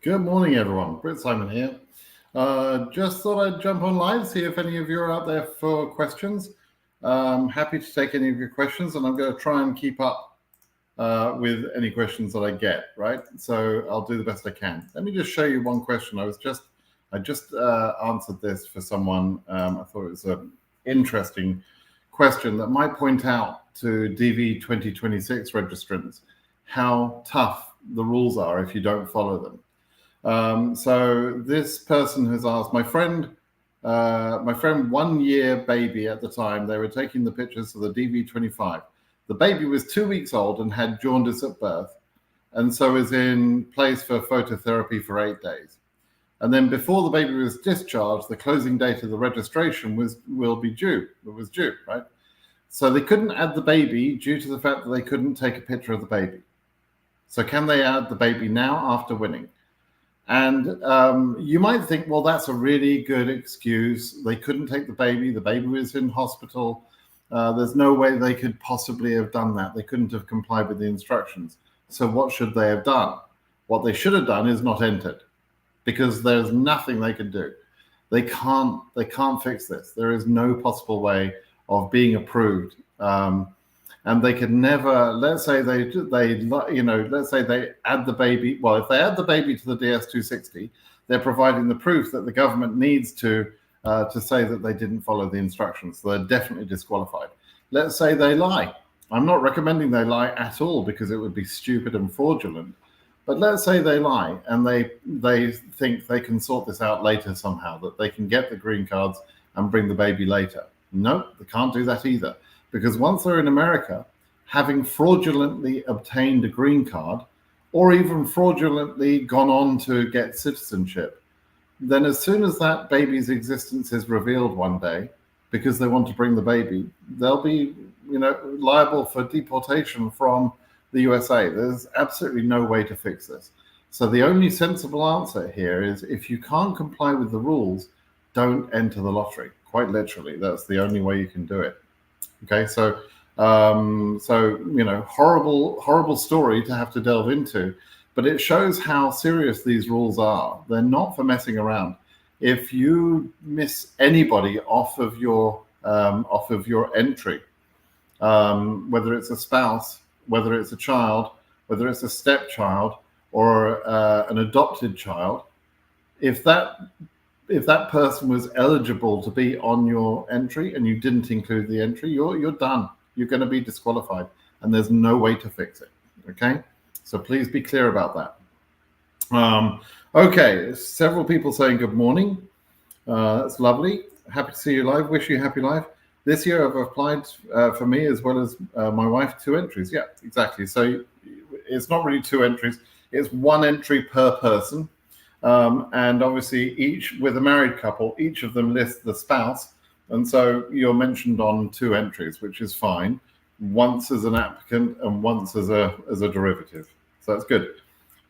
Good morning, everyone. Britt Simon here. Just thought I'd jump on live, see if any of you are out there for questions. Happy to take any of your questions, and I'm going to try and keep up with any questions that I get, right? So I'll do the best I can. Let me just show you one question. I just answered this for someone. I thought it was an interesting question that might point out to DV 2026 registrants how tough the rules are if you don't follow them. So this person has asked, my friend 1 year baby at the time, they were taking the pictures of the DV25. The baby was 2 weeks old and had jaundice at birth, and so is in place for phototherapy for 8 days. And then before the baby was discharged, the closing date of the registration was due, right? So they couldn't add the baby due to the fact that they couldn't take a picture of the baby. So can they add the baby now after winning? And you might think, well, that's a really good excuse. They couldn't take the baby was in hospital. There's no way they could possibly have done that. They couldn't have complied with the instructions. So what should they have done? What they should have done is not entered, because there's nothing they could do. They can't fix this. There is no possible way of being approved. And they could never, let's say they add the baby. Well, if they add the baby to the DS260, they're providing the proof that the government needs to say that they didn't follow the instructions. So they're definitely disqualified. Let's say they lie. I'm not recommending they lie at all, because it would be stupid and fraudulent. But let's say they lie and they think they can sort this out later somehow, that they can get the green cards and bring the baby later. No, they can't do that either. Because once they're in America, having fraudulently obtained a green card, or even fraudulently gone on to get citizenship, then as soon as that baby's existence is revealed one day, because they want to bring the baby, they'll be, liable for deportation from the USA. There's absolutely no way to fix this. So the only sensible answer here is, if you can't comply with the rules, don't enter the lottery. Quite literally, that's the only way you can do it. Okay, so horrible story to have to delve into, but it shows how serious these rules are. They're not for messing around. If you miss anybody off of your entry, whether it's a spouse, whether it's a child, whether it's a stepchild or an adopted child, if that person was eligible to be on your entry and you didn't include the entry, you're done. You're going to be disqualified, and there's no way to fix it. Okay, so please be clear about that. Okay, several people saying good morning. That's lovely. Happy to see you live. Wish you happy life. This year I've applied for me as well as my wife 2 entries. Yeah, exactly. So it's not really 2 entries. It's 1 entry per person. And obviously each, with a married couple, each of them lists the spouse. And so you're mentioned on 2 entries, which is fine. Once as an applicant and once as a derivative. So that's good.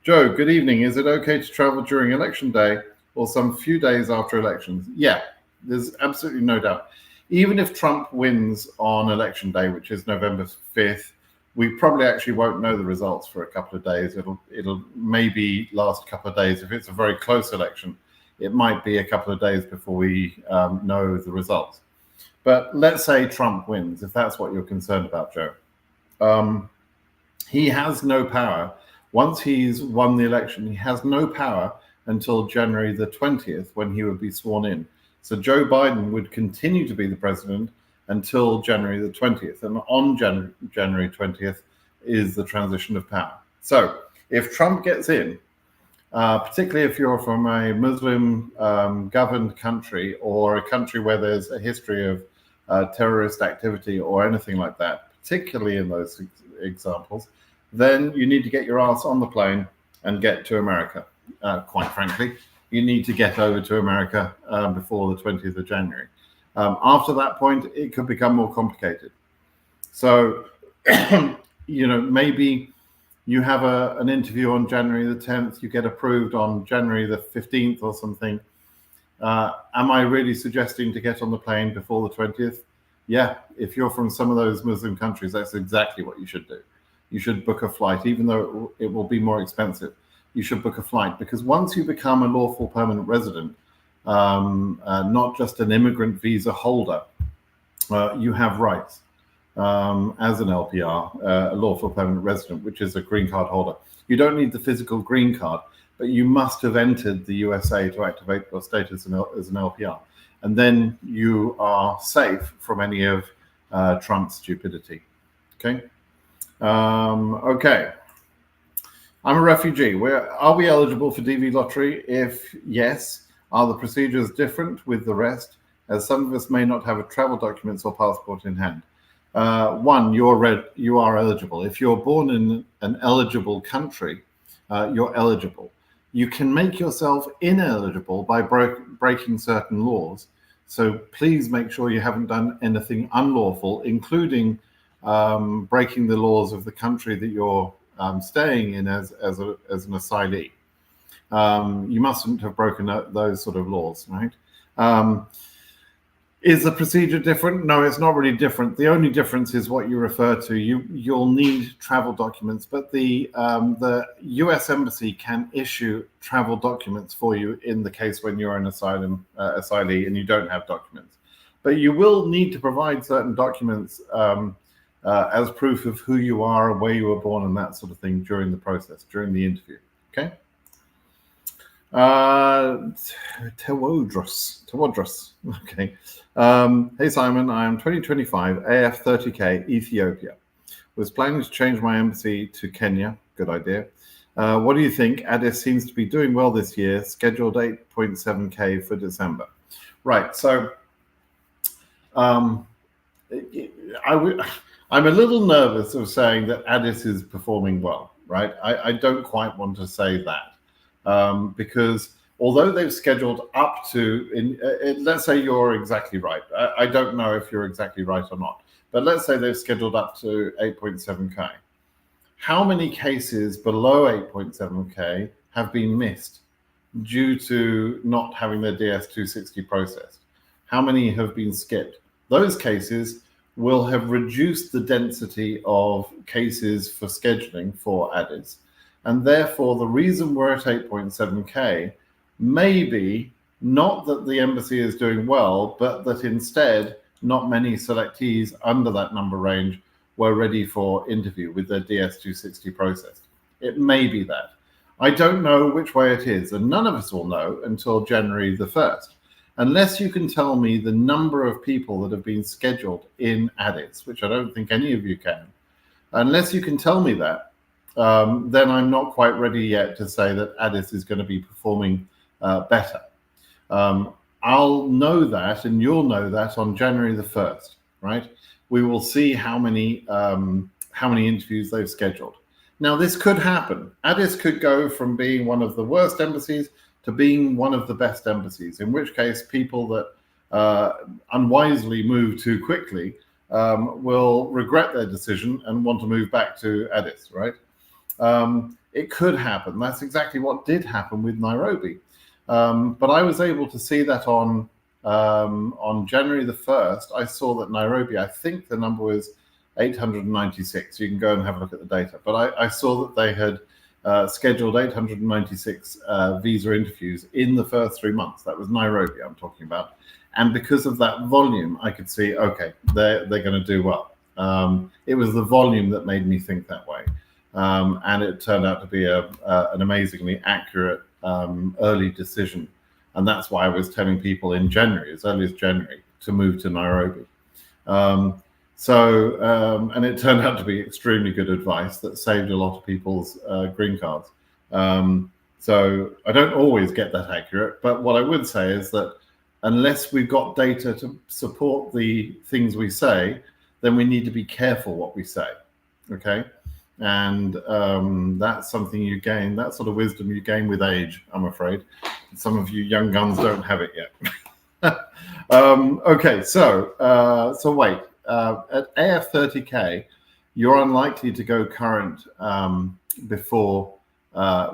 Joe, good evening. Is it okay to travel during election day or some few days after elections? Yeah, there's absolutely no doubt. Even if Trump wins on election day, which is November 5th, we probably actually won't know the results for a couple of days. It'll maybe last a couple of days. If it's a very close election, it might be a couple of days before we know the results. But let's say Trump wins, if that's what you're concerned about, Joe. He has no power. Once he's won the election, he has no power until January the 20th, when he would be sworn in. So Joe Biden would continue to be the president until January the 20th. And on January 20th is the transition of power. So if Trump gets in, particularly if you're from a Muslim governed country, or a country where there's a history of terrorist activity or anything like that, particularly in those examples, then you need to get your ass on the plane and get to America. Quite frankly, you need to get over to America before the 20th of January. After that point, it could become more complicated. So, maybe you have an interview on January the 10th, you get approved on January the 15th or something. Am I really suggesting to get on the plane before the 20th? Yeah, if you're from some of those Muslim countries, that's exactly what you should do. You should book a flight, even though it will be more expensive. you should book a flight, because once you become a lawful permanent resident, not just an immigrant visa holder, you have rights as an LPR, a lawful permanent resident, which is a green card holder. You don't need the physical green card, but you must have entered the USA to activate your status as an LPR. And then you are safe from any of Trump's stupidity. Okay. Okay. I'm a refugee. Are we eligible for DV lottery? If yes, are the procedures different with the rest, as some of us may not have a travel documents or passport in hand? One, you are eligible. If you're born in an eligible country, you're eligible. You can make yourself ineligible by breaking certain laws. So please make sure you haven't done anything unlawful, including breaking the laws of the country that you're staying in as an asylee. You mustn't have broken those sort of laws, right? Is the procedure different? No, it's not really different. The only difference is what you refer to. You'll need travel documents, but the U.S. Embassy can issue travel documents for you in the case when you're an asylee and you don't have documents. But you will need to provide certain documents as proof of who you are and where you were born and that sort of thing during the process, during the interview. Okay. Tewodros. Okay. Hey Simon, I am 2025, AF 30K, Ethiopia. Was planning to change my embassy to Kenya. Good idea. What do you think? Addis seems to be doing well this year. Scheduled 8.7K for December. Right. So I'm a little nervous of saying that Addis is performing well, right? I don't quite want to say that because although they've scheduled up to, let's say you're exactly right. I don't know if you're exactly right or not, but let's say they've scheduled up to 8.7K. How many cases below 8.7K have been missed due to not having their DS-260 processed? How many have been skipped? Those cases will have reduced the density of cases for scheduling for Addis. And therefore, the reason we're at 8.7K may be not that the embassy is doing well, but that instead not many selectees under that number range were ready for interview with their DS-260 processed. It may be that. I don't know which way it is, and none of us will know until January the 1st. Unless you can tell me the number of people that have been scheduled in Addis, which I don't think any of you can, unless you can tell me that, then I'm not quite ready yet to say that Addis is going to be performing better. I'll know that, and you'll know that on January the 1st, right? We will see how many interviews they've scheduled. Now, this could happen. Addis could go from being one of the worst embassies to being one of the best embassies, in which case people that unwisely move too quickly will regret their decision and want to move back to Addis, right? It could happen. That's exactly what did happen with Nairobi. But I was able to see that on January the 1st. I saw that Nairobi, I think the number was 896. You can go and have a look at the data. But I saw that they had scheduled 896 visa interviews in the first 3 months. That was Nairobi I'm talking about. And because of that volume, I could see, okay, they're going to do well. It was the volume that made me think that way. And it turned out to be an amazingly accurate early decision. And that's why I was telling people in January, as early as January, to move to Nairobi. And it turned out to be extremely good advice that saved a lot of people's green cards. So I don't always get that accurate, but what I would say is that unless we've got data to support the things we say, then we need to be careful what we say, okay? And that's something you gain, that sort of wisdom you gain with age, I'm afraid. Some of you young guns don't have it yet. Okay, so wait. At AF30K, you're unlikely to go current before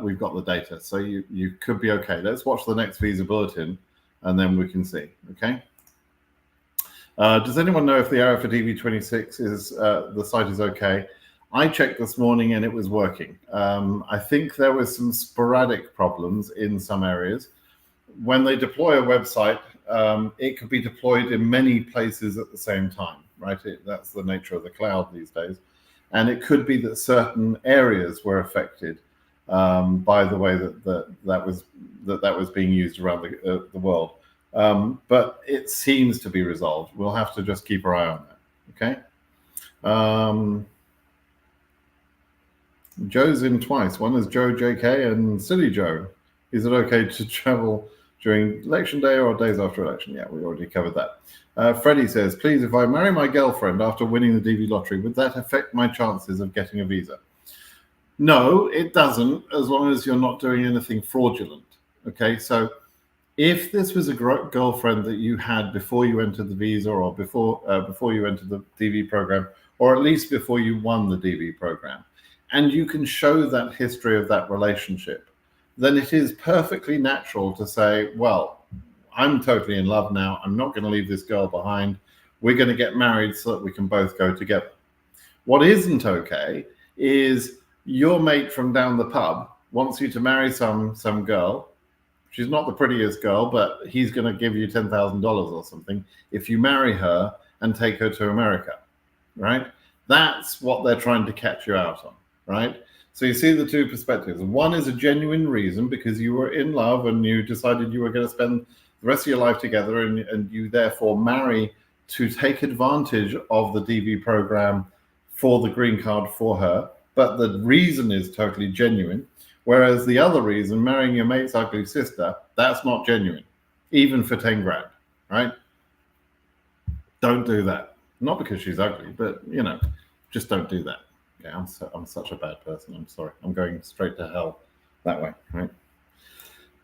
we've got the data. So you could be okay. Let's watch the next visa bulletin and then we can see, okay? Does anyone know if the area for DV26 is, the site is okay? I checked this morning and it was working. I think there was some sporadic problems in some areas. When they deploy a website, it could be deployed in many places at the same time, right? That's the nature of the cloud these days. And it could be that certain areas were affected by the way that was being used around the world. But it seems to be resolved. We'll have to just keep our eye on that. Okay. Joe's in twice. One is Joe JK and Silly Joe. Is it okay to travel during election day or days after election? Yeah, we already covered that. Freddie says, please, if I marry my girlfriend after winning the DV lottery, would that affect my chances of getting a visa? No, it doesn't, as long as you're not doing anything fraudulent. Okay, so if this was a girlfriend that you had before you entered the visa or before you entered the DV program, or at least before you won the DV program, and you can show that history of that relationship, then it is perfectly natural to say, well, I'm totally in love now. I'm not going to leave this girl behind. We're going to get married so that we can both go together. What isn't okay is your mate from down the pub wants you to marry some girl. She's not the prettiest girl, but he's going to give you $10,000 or something if you marry her and take her to America, right? That's what they're trying to catch you out on, right? So you see the two perspectives. One is a genuine reason because you were in love and you decided you were going to spend the rest of your life together, and you therefore marry to take advantage of the DV program for the green card for her. But the reason is totally genuine. Whereas the other reason, marrying your mate's ugly sister, that's not genuine, even for 10 grand, right? Don't do that. Not because she's ugly, but, just don't do that. Okay, I'm such a bad person. I'm sorry. I'm going straight to hell that way, right?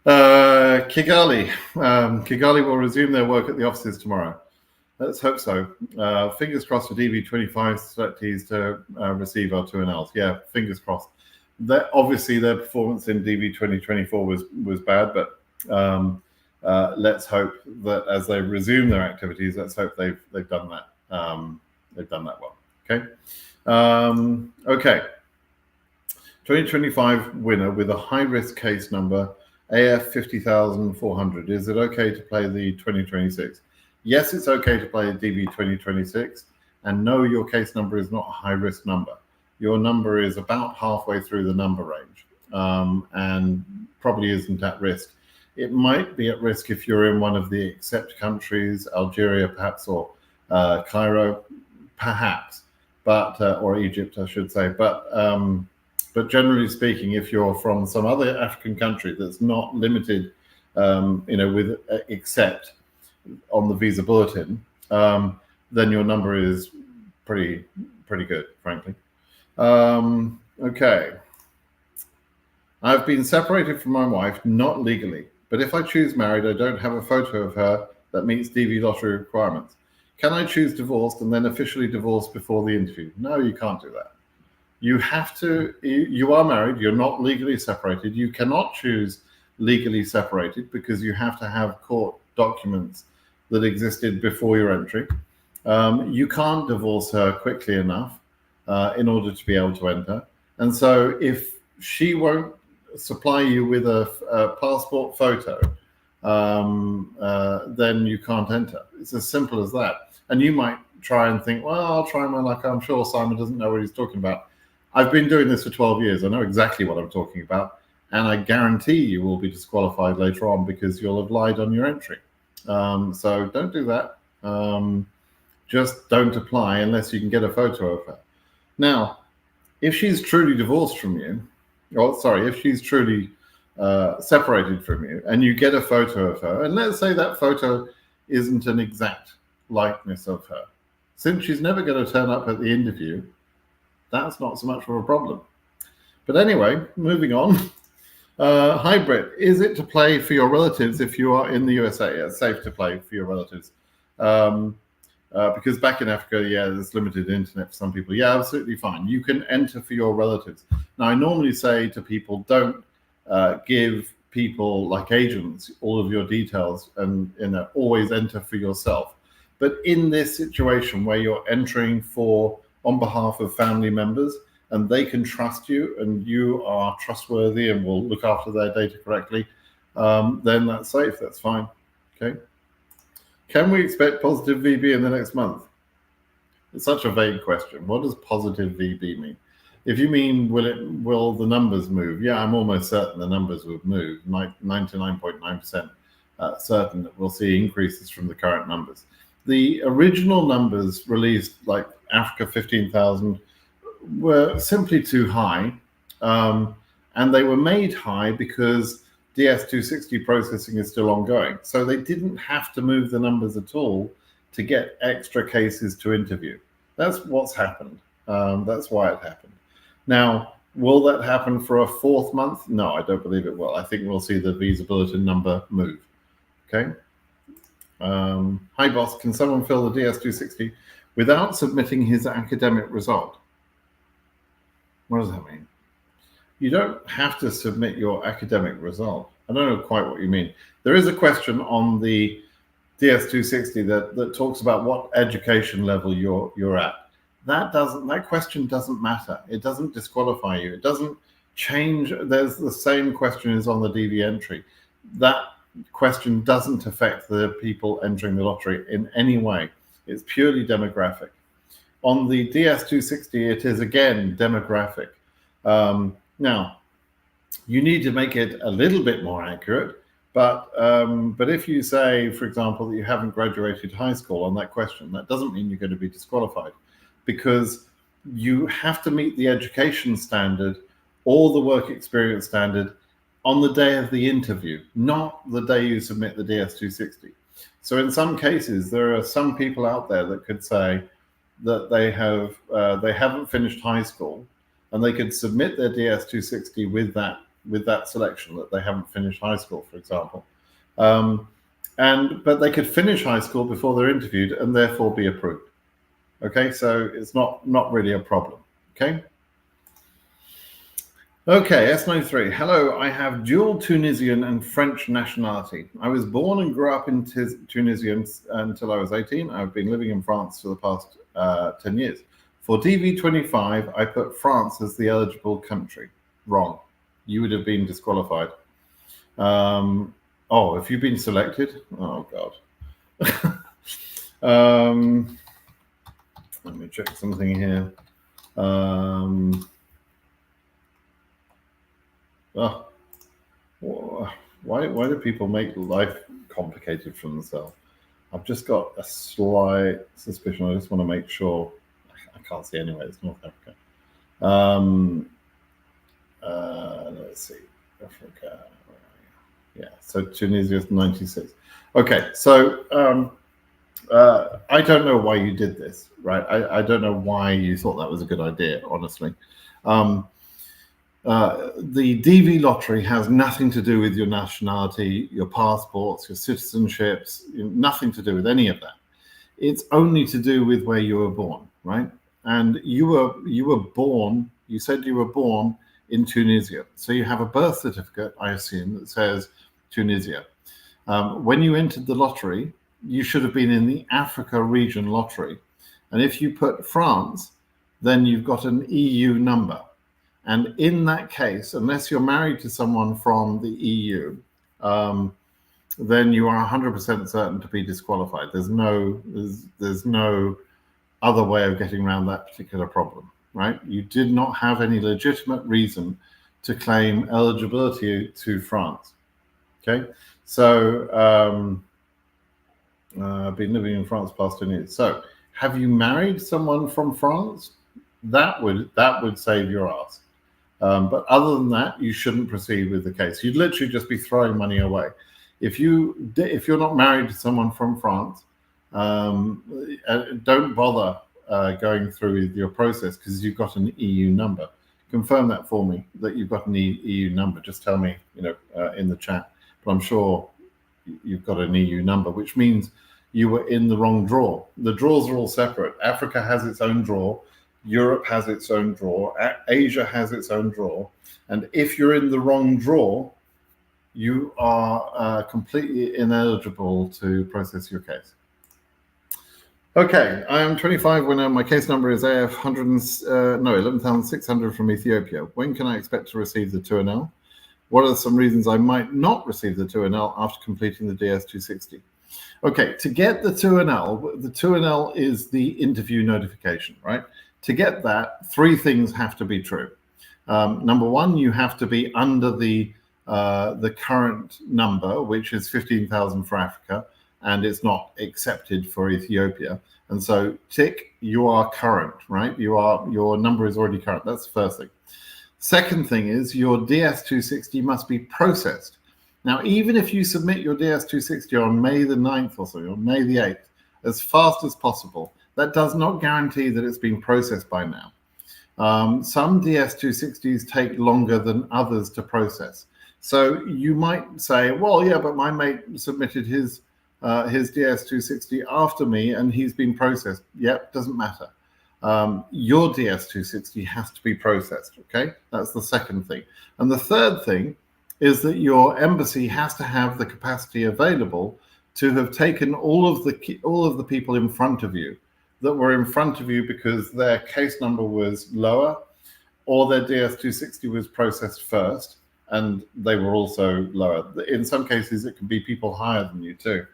Kigali. Kigali will resume their work at the offices tomorrow. Let's hope so. Fingers crossed for DV25 selectees to receive our 2NLs. Yeah, fingers crossed. Obviously, their performance in DV 2024 was bad, but let's hope that as they resume their activities, let's hope they've done that. They've done that well. Okay. Okay. 2025 winner with a high risk case number AF 50,400. Is it okay to play the 2026? Yes, it's okay to play a DV 2026. And no, your case number is not a high risk number. Your number is about halfway through the number range and probably isn't at risk. It might be at risk if you're in one of the accept countries, Algeria perhaps, or Cairo perhaps, but or Egypt, I should say. But generally speaking, if you're from some other African country that's not limited, with accept on the visa bulletin, then your number is pretty good, frankly. Okay. I've been separated from my wife, not legally, but if I choose married, I don't have a photo of her that meets DV lottery requirements. Can I choose divorced and then officially divorced before the interview? No, you can't do that. You have to, you are married, you're not legally separated. You cannot choose legally separated because you have to have court documents that existed before your entry. You can't divorce her quickly enough in order to be able to enter. And so if she won't supply you with a passport photo, then you can't enter. It's as simple as that. And you might try and think, well, I'll try my luck. I'm sure Simon doesn't know what he's talking about. I've been doing this for 12 years. I know exactly what I'm talking about. And I guarantee you will be disqualified later on because you'll have lied on your entry. So don't do that. Just don't apply unless you can get a photo of her. Now, if she's truly divorced from you, if she's truly separated from you and you get a photo of her, and let's say that photo isn't an exact likeness of her, since she's never going to turn up at the interview, that's not so much of a problem. But anyway, moving on. Hybrid, is it to play for your relatives if you are in the USA? Yeah, it's safe to play for your relatives. Because back in Africa, yeah, there's limited internet for some people. Yeah, absolutely fine. You can enter for your relatives. Now, I normally say to people, don't give people like agents all of your details and always enter for yourself. But in this situation where you're entering on behalf of family members, and they can trust you and you are trustworthy and will look after their data correctly, then that's safe, that's fine. Okay. Can we expect positive VB in the next month? It's such a vague question. What does positive VB mean? If you mean will the numbers move? Yeah, I'm almost certain the numbers will move. 99.9% certain that we'll see increases from the current numbers. The original numbers released, like Africa 15,000, were simply too high, and they were made high because DS260 processing is still ongoing. So they didn't have to move the numbers at all to get extra cases to interview. That's what's happened. That's why it happened. Now, will that happen for a fourth month? No, I don't believe it will. I think we'll see the feasibility number move. Okay. Hi, boss. Can someone fill the DS260 without submitting his academic result? What does that mean? You don't have to submit your academic result. I don't know quite what you mean. There is a question on the DS260 that talks about what education level you're at. That question doesn't matter. It doesn't disqualify you. It doesn't change. There's the same question is on the DV entry. That question doesn't affect the people entering the lottery in any way. It's purely demographic. On the DS260, it is again demographic. Now, you need to make it a little bit more accurate, but if you say, for example, that you haven't graduated high school on that question, that doesn't mean you're going to be disqualified, because you have to meet the education standard or the work experience standard on the day of the interview, not the day you submit the DS260. So in some cases, there are some people out there that could say that they haven't finished high school, and they could submit their DS260 with that selection that they haven't finished high school, for example. But they could finish high school before they're interviewed and therefore be approved. Okay, so it's not really a problem. Okay. Okay, S93. Hello, I have dual Tunisian and French nationality. I was born and grew up in Tunisia until I was 18. I've been living in France for the past 10 years. For DV25, I put France as the eligible country. Wrong. You would have been disqualified. Oh, have you been selected? Oh, God. Let me check something here. Why do people make life complicated for themselves? I've just got a slight suspicion. I just want to make sure. I can't see anyway. It's North Africa. Let's see. Africa. Yeah. So Tunisia is 96. Okay. So I don't know why you did this, right? I don't know why you thought that was a good idea, honestly. The DV lottery has nothing to do with your nationality, your passports, your citizenships, nothing to do with any of that. It's only to do with where you were born, right? And you were born, you said you were born in Tunisia. So you have a birth certificate, I assume, that says Tunisia. When you entered the lottery, you should have been in the Africa region lottery. And if you put France, then you've got an EU number. And in that case, unless you're married to someone from the EU, then you are 100% certain to be disqualified. There's no other way of getting around that particular problem, right? You did not have any legitimate reason to claim eligibility to France. Okay, so I've been living in France past 10 years. So, have you married someone from France? That would save your ass. But other than that, you shouldn't proceed with the case. You'd literally just be throwing money away. If you're not married to someone from France, don't bother going through with your process because you've got an EU number. Confirm that for me that you've got an EU number. Just tell me, in the chat. But I'm sure you've got an EU number, which means you were in the wrong draw. The draws are all separate. Africa has its own draw. Europe has its own draw. Asia has its own draw. And if you're in the wrong draw, you are completely ineligible to process your case. Okay, I am 25 when my case number is AF 11,600 from Ethiopia. When can I expect to receive the 2NL? What are some reasons I might not receive the 2NL after completing the DS260? Okay, to get the 2NL is the interview notification, right? To get that, three things have to be true. Number one, you have to be under the current number, which is 15,000 for Africa, and it's not accepted for Ethiopia. And so tick, you are current, right? Your number is already current. That's the first thing. Second thing is your DS260 must be processed. Now, even if you submit your DS260 on May the 9th or so, or May the 8th, as fast as possible, that does not guarantee that it's been processed by now. Some DS260s take longer than others to process. So you might say, well, yeah, but my mate submitted his DS260 after me and he's been processed. Yep, doesn't matter. Your DS260 has to be processed, okay? That's the second thing. And the third thing is that your embassy has to have the capacity available to have taken all of the people in front of you that were in front of you because their case number was lower or their DS260 was processed first and they were also lower. In some cases, it can be people higher than you too.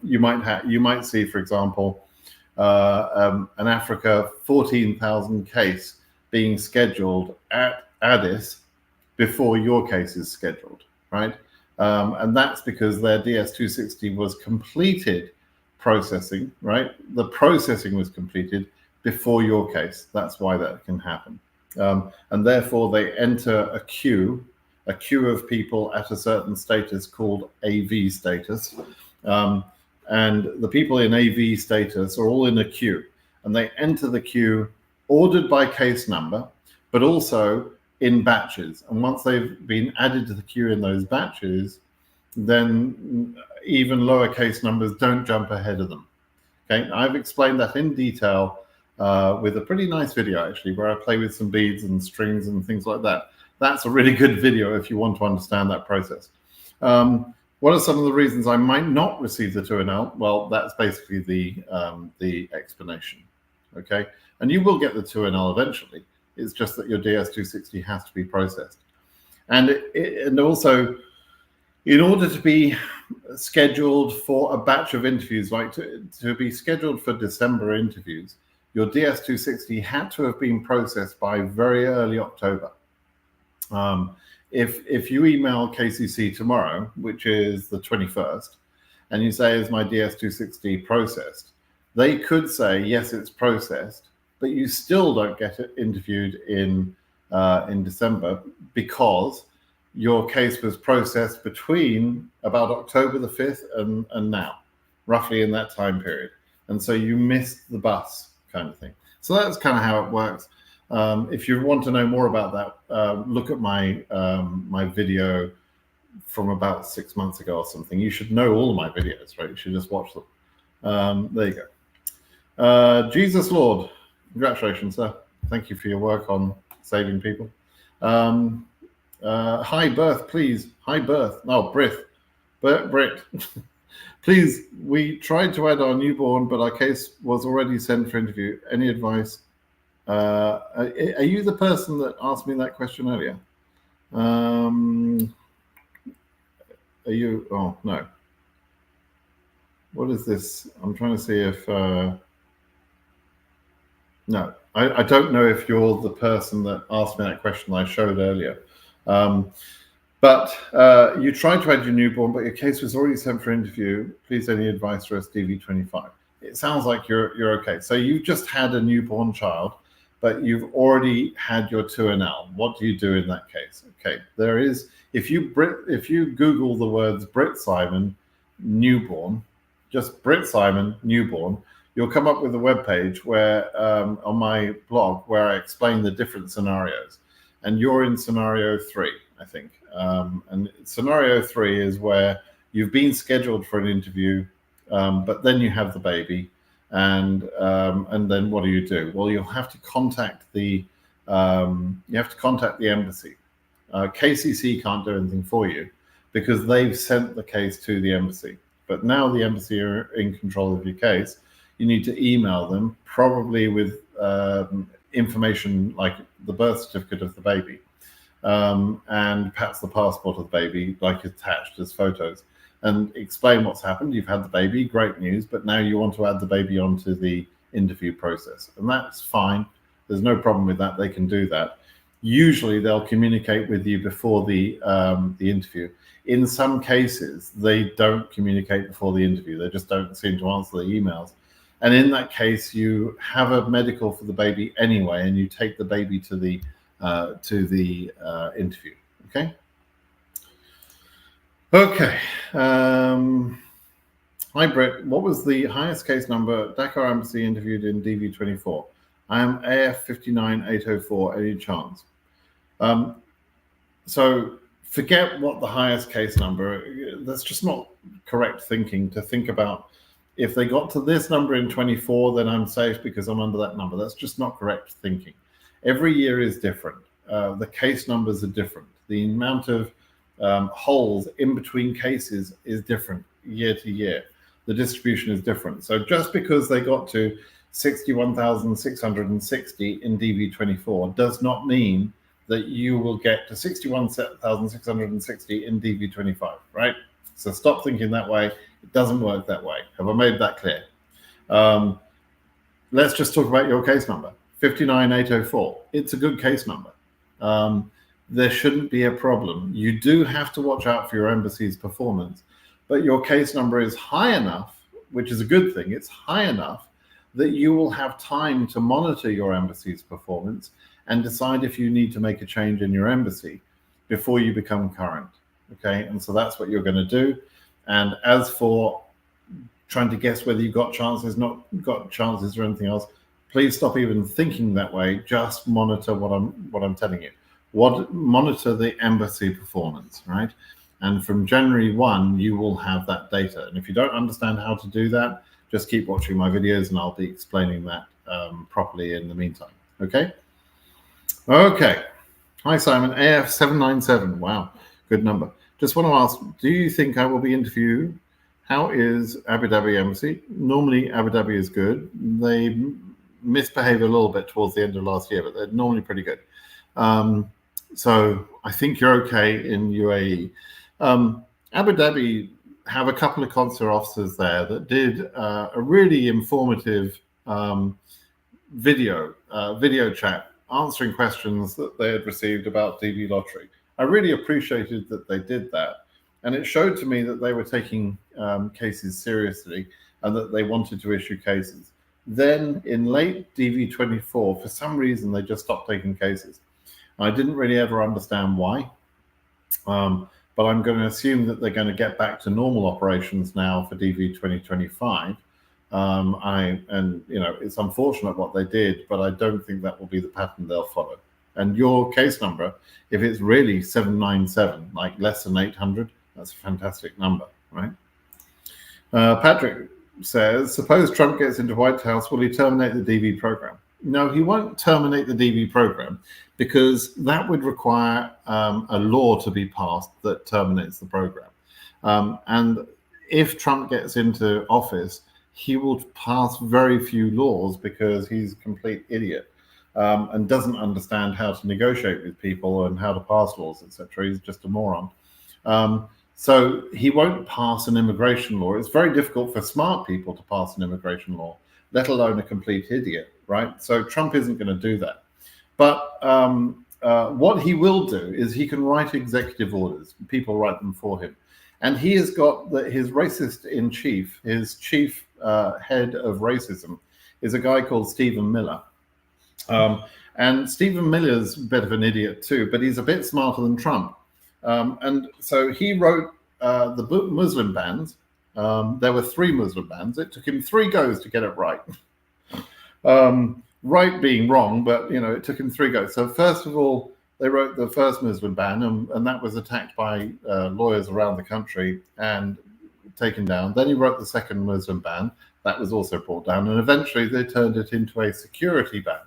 You might see, for example, an Africa 14,000 case being scheduled at Addis before your case is scheduled, right? And that's because their DS260 was completed processing, right? The processing was completed before your case. That's why that can happen. And therefore they enter a queue of people at a certain status called AV status. And the people in AV status are all in a queue, and they enter the queue ordered by case number, but also in batches. And once they've been added to the queue in those batches, then even lower case numbers don't jump ahead of them. Okay, I've explained that in detail with a pretty nice video, actually, where I play with some beads and strings and things like that. That's a really good video if you want to understand that process. What are some of the reasons I might not receive the 2NL? Well, that's basically the explanation, okay? And you will get the 2NL eventually. It's just that your DS260 has to be processed. And also, in order to be scheduled for a batch of interviews, like to be scheduled for December interviews, your DS260 had to have been processed by very early October. If you email KCC tomorrow, which is the 21st, and you say, is my DS260 processed? They could say, yes, it's processed, but you still don't get it interviewed in December because your case was processed between about October the 5th and now, roughly in that time period. And so you missed the bus kind of thing. So that's kind of how it works. If you want to know more about that, look at my my video from about 6 months ago or something. You should know all of my videos, right? You should just watch them. There you go. Jesus Lord, congratulations, sir. Thank you for your work on saving people. Hi, Birth, please. Hi, Birth. No, Brit. Please, we tried to add our newborn, but our case was already sent for interview. Any advice? Are you the person that asked me that question earlier? Are you? Oh, no. What is this? I'm trying to see if... no, I don't know if you're the person that asked me that question I showed earlier. But you tried to add your newborn, but your case was already sent for interview. Please, any advice for us, DV25? It sounds like you're okay. So you just had a newborn child, but you've already had your 2NL. What do you do in that case? Okay, there is, if you Google the words Brit Simon newborn, just Brit Simon newborn, you'll come up with a web page where on my blog where I explain the different scenarios, and you're in scenario 3, I think. And scenario 3 is where you've been scheduled for an interview, but then you have the baby. And then what do? Well, you'll have to contact the embassy. KCC can't do anything for you because they've sent the case to the embassy. But now the embassy are in control of your case. you need to email them, probably with information like the birth certificate of the baby, and perhaps the passport of the baby, like attached as photos, and explain what's happened. You've had the baby, great news, but now you want to add the baby onto the interview process, and that's fine. There's no problem with that. They can do that. Usually, they'll communicate with you before the interview. In some cases, they don't communicate before the interview. They just don't seem to answer the emails. And in that case, you have a medical for the baby anyway, and you take the baby to the interview. Okay. Okay. Hi, Brett. What was the highest case number Dakar Embassy interviewed in DV24? I am AF 59804. Any chance? So forget what the highest case number. That's just not correct thinking to think about. If they got to this number in 24, then I'm safe because I'm under that number. That's just not correct thinking. Every year is different. The case numbers are different. The amount of holes in between cases is different year to year. The distribution is different. So just because they got to 61,660 in DV24 does not mean that you will get to 61,660 in DV25, right? So stop thinking that way. It doesn't work that way. Have I made that clear? Let's just talk about your case number, 59804. It's a good case number. There shouldn't be a problem. You do have to watch out for your embassy's performance, but your case number is high enough, which is a good thing. It's high enough that you will have time to monitor your embassy's performance and decide if you need to make a change in your embassy before you become current. Okay, and so that's what you're going to do. And as for trying to guess whether you got chances, not got chances, or anything else, please stop even thinking that way. Just monitor what I'm telling you. Monitor the embassy performance, right? And from January 1, you will have that data. And if you don't understand how to do that, just keep watching my videos, and I'll be explaining that properly in the meantime. Okay. Okay. Hi, Simon. AF797. Wow, good number. Just want to ask, do you think I will be interviewed? How is Abu Dhabi Embassy? Normally, Abu Dhabi is good. They misbehaved a little bit towards the end of last year, but they're normally pretty good. So I think you're okay in UAE. Abu Dhabi have a couple of consular officers there that did a really informative video chat answering questions that they had received about DV lottery. I really appreciated that they did that. And it showed to me that they were taking cases seriously and that they wanted to issue cases. Then in late DV24, for some reason, they just stopped taking cases. I didn't really ever understand why. But I'm going to assume that they're going to get back to normal operations now for DV 2025. It's unfortunate what they did, but I don't think that will be the pattern they'll follow. And your case number, if it's really 797, like less than 800, that's a fantastic number, right? Patrick says, suppose Trump gets into White House, will he terminate the DV program? No, he won't terminate the DV program, because that would require a law to be passed that terminates the program. And if Trump gets into office, he will pass very few laws because he's a complete idiot and doesn't understand how to negotiate with people and how to pass laws, etc. He's just a moron. So he won't pass an immigration law. It's very difficult for smart people to pass an immigration law, let alone a complete idiot, right? So Trump isn't going to do that. But what he will do is he can write executive orders. People write them for him. And he has got his racist in chief, his chief head of racism is a guy called Stephen Miller. And Stephen Miller's a bit of an idiot too, but he's a bit smarter than Trump. And so he wrote the book Muslim bans. There were 3 Muslim bans. It took him 3 goes to get it right. Right being wrong, but it took him 3 goes. So first of all, they wrote the first Muslim ban, and that was attacked by lawyers around the country and taken down. Then he wrote the second Muslim ban. That was also brought down, and eventually they turned it into a security ban.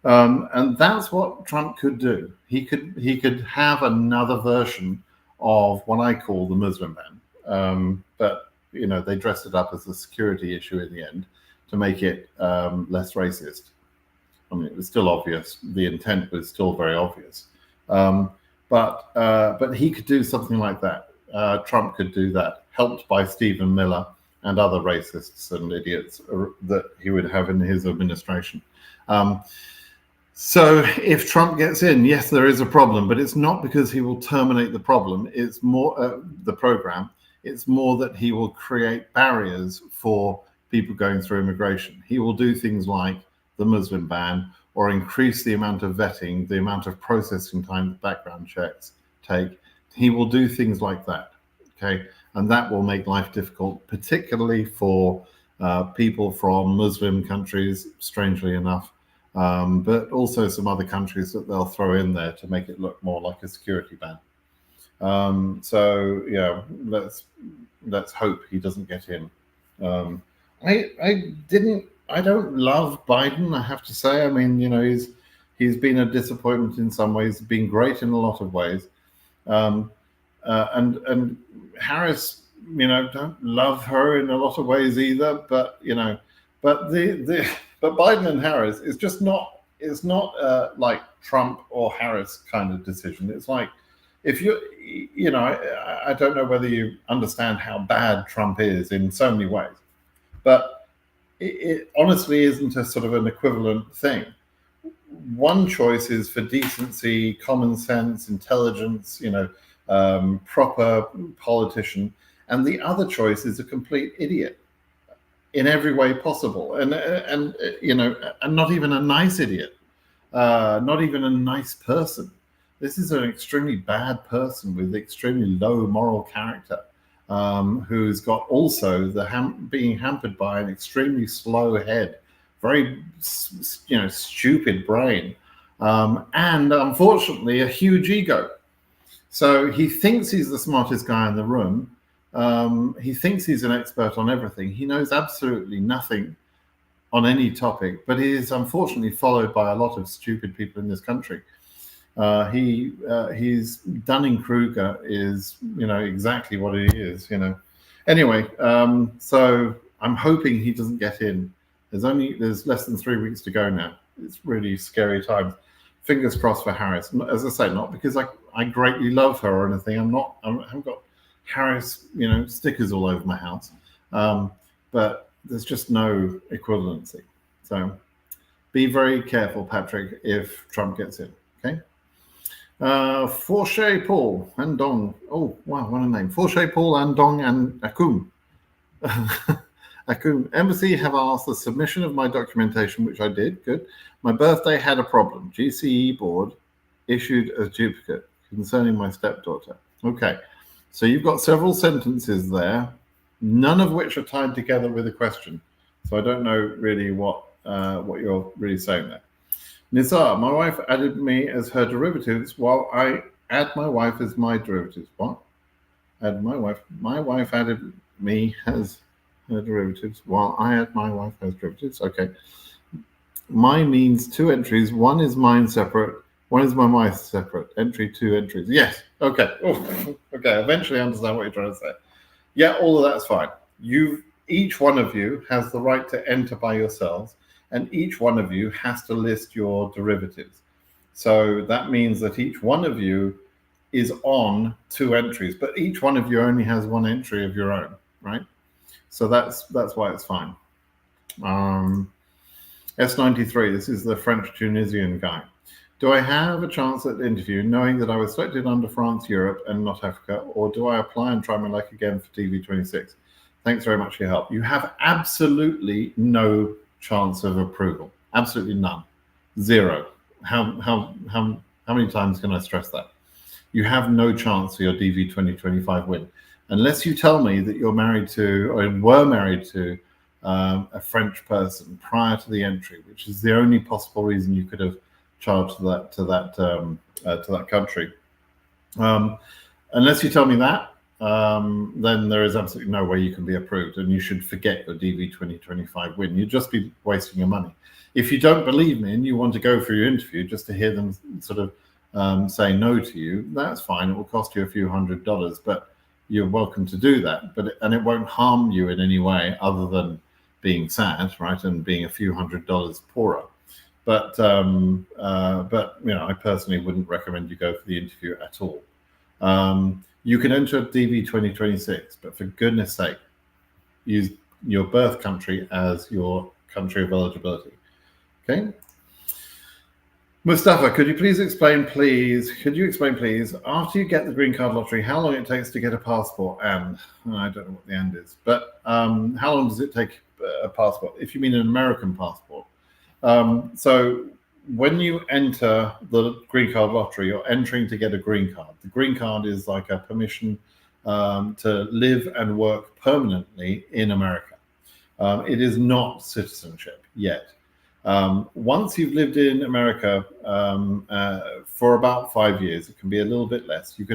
And that's what Trump could do. He could have another version of what I call the Muslim ban, but they dressed it up as a security issue in the end. to make it less racist. I mean, it was still obvious. The intent was still very obvious. But he could do something like that. Trump could do that, helped by Stephen Miller and other racists and idiots that he would have in his administration. So if Trump gets in, yes, there is a problem, but it's not because he will terminate the problem. It's more the program. It's more that he will create barriers for people going through immigration. He will do things like the Muslim ban, or increase the amount of vetting, the amount of processing time that background checks take. He will do things like that, okay? And that will make life difficult, particularly for people from Muslim countries, strangely enough, but also some other countries that they'll throw in there to make it look more like a security ban. So yeah, let's hope he doesn't get in. I don't love Biden, I have to say. I mean, you know, he's been a disappointment in some ways, been great in a lot of ways. And Harris, you know, don't love her in a lot of ways either. But you know, but Biden and Harris is just not. It's not like Trump or Harris kind of decision. It's like if you know, I don't know whether you understand how bad Trump is in so many ways, but it honestly isn't a sort of an equivalent thing. One choice is for decency, common sense, intelligence, you know, proper politician, and the other choice is a complete idiot in every way possible, and you know, and not even a nice idiot, not even a nice person. This is an extremely bad person with extremely low moral character. Who's got also being hampered by an extremely slow head, very, you know, stupid brain, and unfortunately a huge ego. So he thinks he's the smartest guy in the room. He thinks he's an expert on everything. He knows absolutely nothing on any topic, but he is unfortunately followed by a lot of stupid people in this country. He's Dunning-Kruger is, you know, exactly what he is, you know. Anyway, so I'm hoping he doesn't get in. There's less than 3 weeks to go now. It's really scary times. Fingers crossed for Harris. As I say, not because I greatly love her or anything. I haven't got Harris, you know, stickers all over my house. But there's just no equivalency. So be very careful, Patrick, if Trump gets in. Okay. Forche Paul Andong. Oh wow, what a name. Forche Paul Andong and Akum. Akum. Embassy have asked the submission of my documentation, which I did. Good. My birthday had a problem. GCE board issued a duplicate concerning my stepdaughter. Okay. So you've got several sentences there, none of which are tied together with a question. So I don't know really what you're really saying there. Nizar, my wife added me as her derivatives while I add my wife as my derivatives. What? Add my wife. My wife added me as her derivatives while I add my wife as derivatives. Okay. My means two entries. One is mine separate. One is my wife separate. Entry, two entries. Yes. Okay. Oh, okay. Eventually I understand what you're trying to say. Yeah, all of that's fine. Each one of you has the right to enter by yourselves, and each one of you has to list your derivatives. So that means that each one of you is on two entries, but each one of you only has one entry of your own, right? So that's why it's fine. S93, this is the French-Tunisian guy. Do I have a chance at the interview knowing that I was selected under France, Europe, and not Africa, or do I apply and try my luck again for TV26? Thanks very much for your help. You have absolutely no chance of approval. Absolutely none. Zero. How many times can I stress that? You have no chance for your DV 2025 win. Unless you tell me that you're married to, or were married to, a French person prior to the entry, which is the only possible reason you could have charged to that country. Unless you tell me that, then there is absolutely no way you can be approved, and you should forget your DV 2025 win. You'd just be wasting your money. If you don't believe me and you want to go for your interview just to hear them sort of say no to you, that's fine. It will cost you a few $100s, but you're welcome to do that. And it won't harm you in any way other than being sad, right, and being a few $100s poorer. But I personally wouldn't recommend you go for the interview at all. You can enter DV 2026, but for goodness sake, use your birth country as your country of eligibility. Okay. Mustafa, could you explain, please, after you get the green card lottery, how long it takes to get a passport? And I don't know what the and is, but how long does it take a passport? If you mean an American passport. So when you enter the green card lottery, you're entering to get a green card. The green card is like a permission to live and work permanently in America. It is not citizenship yet. Once you've lived in America for about 5 years, it can be a little bit less, you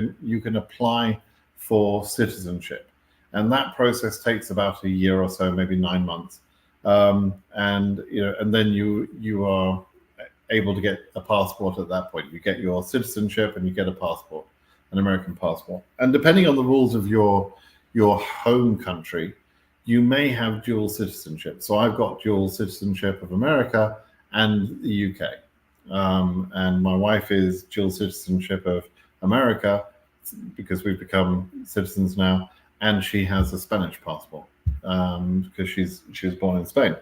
can apply for citizenship. And that process takes about a year or so, maybe 9 months. And then you are able to get a passport at that point. You get your citizenship and you get a passport, an American passport. And depending on the rules of your home country, you may have dual citizenship. So I've got dual citizenship of America and the UK. And my wife is dual citizenship of America because we've become citizens now, and she has a Spanish passport because she was born in Spain.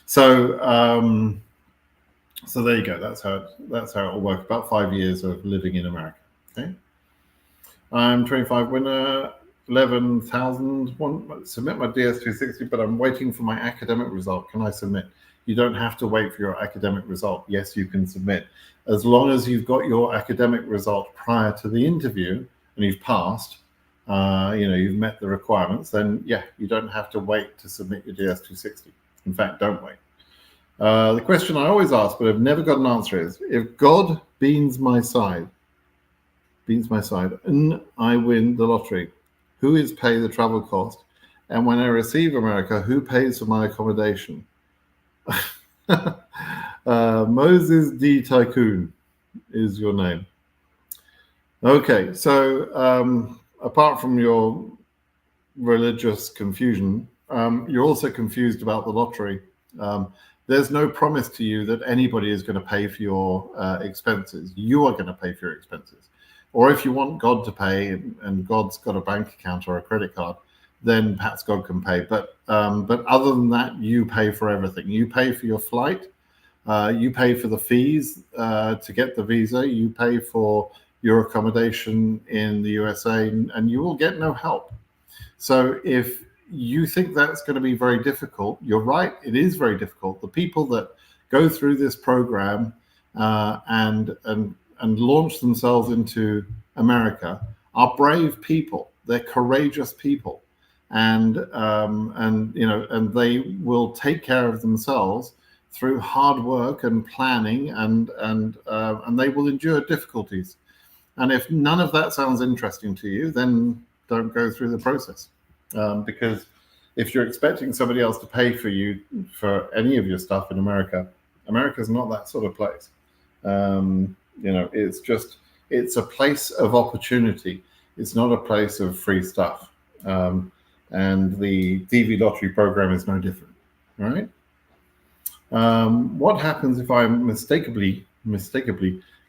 So so there you go. That's how it will work. About 5 years of living in America. Okay. I'm 25 winner. 11,000. Submit my DS260, but I'm waiting for my academic result. Can I submit? You don't have to wait for your academic result. Yes, you can submit. As long as you've got your academic result prior to the interview and you've passed, you've met the requirements, then yeah, you don't have to wait to submit your DS260. In fact, don't wait. The question I always ask, but I've never got an answer is, if God beans my side, and I win the lottery, who is pay the travel cost? And when I receive America, who pays for my accommodation? Moses D. Tycoon is your name. Okay, so apart from your religious confusion, you're also confused about the lottery. There's no promise to you that anybody is going to pay for your expenses. You are going to pay for your expenses. Or if you want God to pay, and God's got a bank account or a credit card, then perhaps God can pay. But other than that, you pay for everything. You pay for your flight. You pay for the fees to get the visa. You pay for your accommodation in the USA, and you will get no help. So if you think that's going to be very difficult, you're right. It is very difficult. The people that go through this program and launch themselves into America are brave people. They're courageous people, and they will take care of themselves through hard work and planning, and they will endure difficulties. And if none of that sounds interesting to you, then don't go through the process, because if you're expecting somebody else to pay for you for any of your stuff in America, America's not that sort of place. It's a place of opportunity. It's not a place of free stuff. And the DV lottery program is no different. All right. What happens if I mistakenly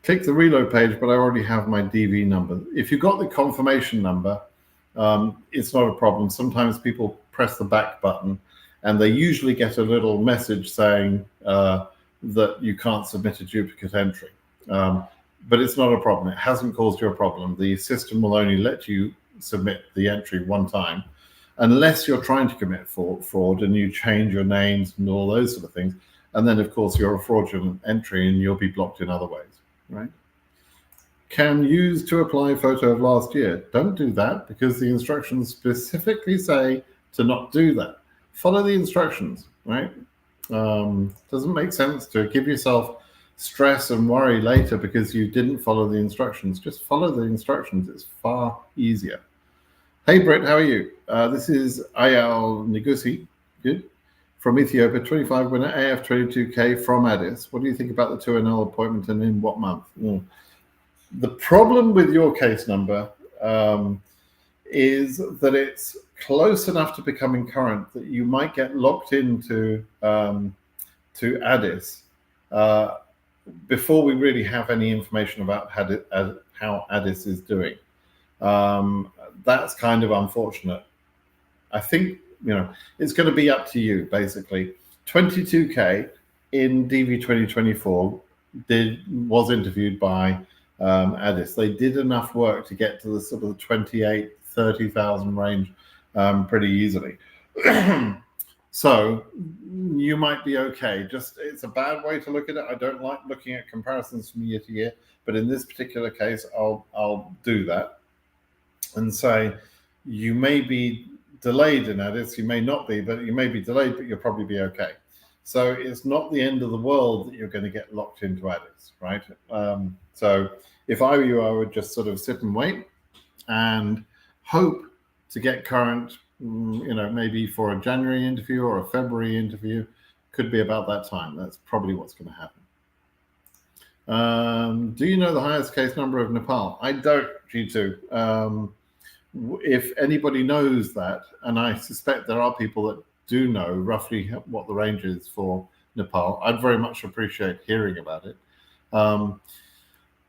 click the reload page, but I already have my DV number? If you got the confirmation number, it's not a problem. Sometimes people press the back button, and they usually get a little message saying that you can't submit a duplicate entry. But it's not a problem. It hasn't caused you a problem. The system will only let you submit the entry one time, unless you're trying to commit fraud and you change your names and all those sort of things. And then, of course, you're a fraudulent entry and you'll be blocked in other ways, right? Can use to apply photo of last year. Don't do that, because the instructions specifically say to not do that. Follow the instructions, right? Doesn't make sense to give yourself stress and worry later because you didn't follow the instructions. Just follow the instructions. It's far easier. Hey, Britt, how are you? This is Ayal Negusi, good, from Ethiopia, 25 winner, AF 22K from Addis. What do you think about the 2NL appointment, and in what month? The problem with your case number is that it's close enough to becoming current that you might get locked into to Addis before we really have any information about how Addis is doing. That's kind of unfortunate. I think, it's going to be up to you, basically. 22K in DV 2024 was interviewed by Addis. They did enough work to get to the sort of 28, 30,000 range pretty easily. So you might be okay. It's a bad way to look at it. I don't like looking at comparisons from year to year, but in this particular case, I'll do that and say you may be delayed in Addis, you may not be, but you may be delayed, but you'll probably be okay. So it's not the end of the world that you're going to get locked into Addis, right? So if I were you, I would just sort of sit and wait and hope to get current, maybe for a January interview or a February interview. Could be about that time. That's probably what's going to happen. Do you know the highest case number of Nepal? I don't, G2. If anybody knows that, and I suspect there are people that do know roughly what the range is for Nepal, I'd very much appreciate hearing about it.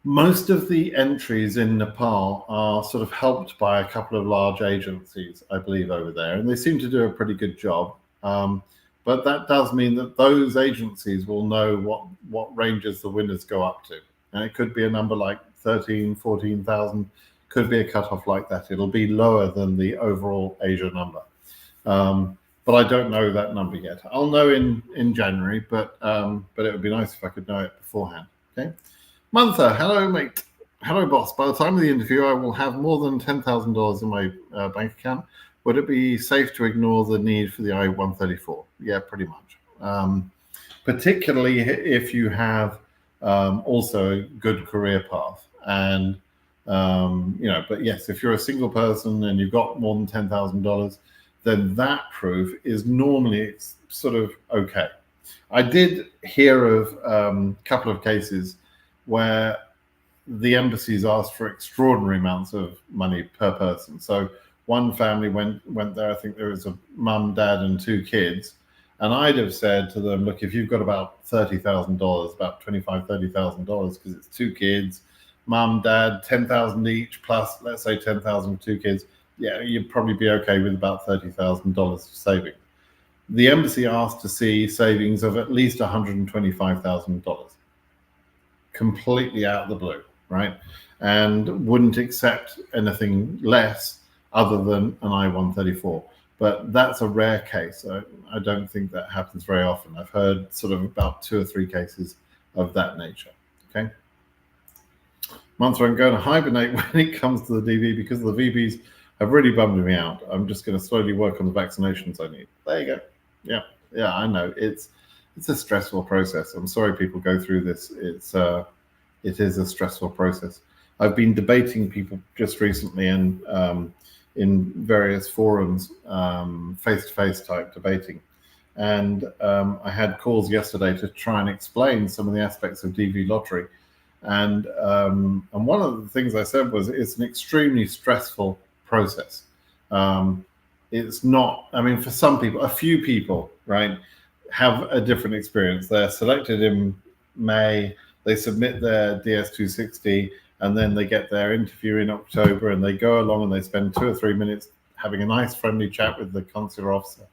Most of the entries in Nepal are sort of helped by a couple of large agencies, I believe, over there, and they seem to do a pretty good job. But that does mean that those agencies will know what ranges the winners go up to. And it could be a number like 13, 14,000, could be a cutoff like that. It'll be lower than the overall Asia number. But I don't know that number yet. I'll know in January, but it would be nice if I could know it beforehand. Okay. Mantha, hello, mate. Hello, boss. By the time of the interview, I will have more than $10,000 in my bank account. Would it be safe to ignore the need for the I-134? Yeah, pretty much. Particularly if you have also a good career path. And, but yes, if you're a single person and you've got more than $10,000, then that proof is normally sort of okay. I did hear of a couple of cases where the embassies asked for extraordinary amounts of money per person. So one family went there, I think there was a mum, dad, and 2 kids. And I'd have said to them, look, if you've got about $30,000, about $25,000, $30,000, because it's 2 kids, mum, dad, 10,000 each, plus let's say 10,000 for 2 kids, yeah, you'd probably be okay with about $30,000 of saving. The embassy asked to see savings of at least $125,000. Completely out of the blue, right? And wouldn't accept anything less other than an I-134. But that's a rare case. I don't think that happens very often. I've heard sort of about 2 or 3 cases of that nature. Okay. Mantha, I'm going to hibernate when it comes to the DV because the VBs have really bummed me out. I'm just going to slowly work on the vaccinations I need. There you go. Yeah, I know. It's a stressful process. I'm sorry people go through this. It is a stressful process. I've been debating people just recently and in various forums, face-to-face type debating. And I had calls yesterday to try and explain some of the aspects of DV lottery. And one of the things I said was it's an extremely stressful process. It's not, I mean, for some people, a few people, right, have a different experience. They're selected in May, they submit their DS-260, and then they get their interview in October, and they go along and they spend 2 or 3 minutes having a nice friendly chat with the consular officer,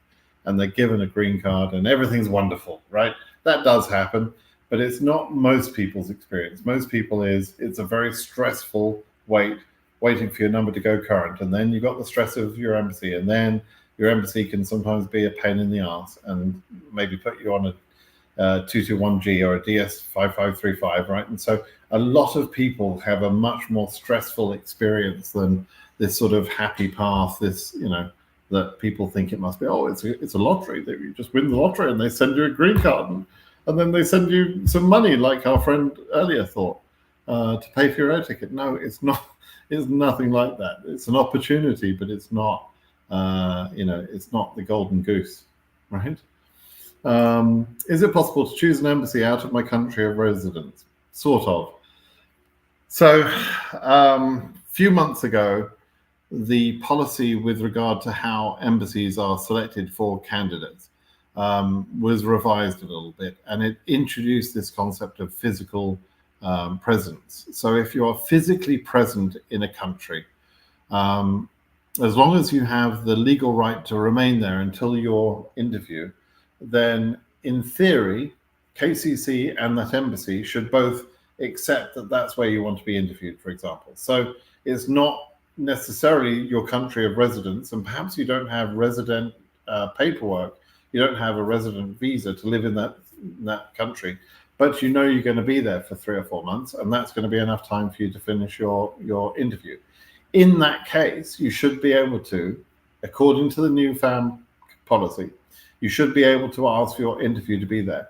and they're given a green card, and everything's wonderful, right? That does happen, but it's not most people's experience. Most people it's a very stressful waiting for your number to go current, and then you've got the stress of your embassy, and then your embassy can sometimes be a pain in the ass and maybe put you on a 221G or a DS-5535, right? And so a lot of people have a much more stressful experience than this sort of happy path, that people think it must be. Oh, it's a lottery. You just win the lottery and they send you a green card, and then they send you some money, like our friend earlier thought, to pay for your air ticket. No, it's not. It's nothing like that. It's an opportunity, but it's not. It's not the golden goose, right? Is it possible to choose an embassy out of my country of residence? Sort of. So, a few months ago, the policy with regard to how embassies are selected for candidates was revised a little bit, and it introduced this concept of physical presence. So if you are physically present in a country, as long as you have the legal right to remain there until your interview, then in theory, KCC and that embassy should both accept that that's where you want to be interviewed, for example. So it's not necessarily your country of residence, and perhaps you don't have resident paperwork, you don't have a resident visa to live in that country, but you know you're going to be there for 3 or 4 months, and that's going to be enough time for you to finish your interview. In that case, you should be able to, according to the new FAM policy, you should be able to ask for your interview to be there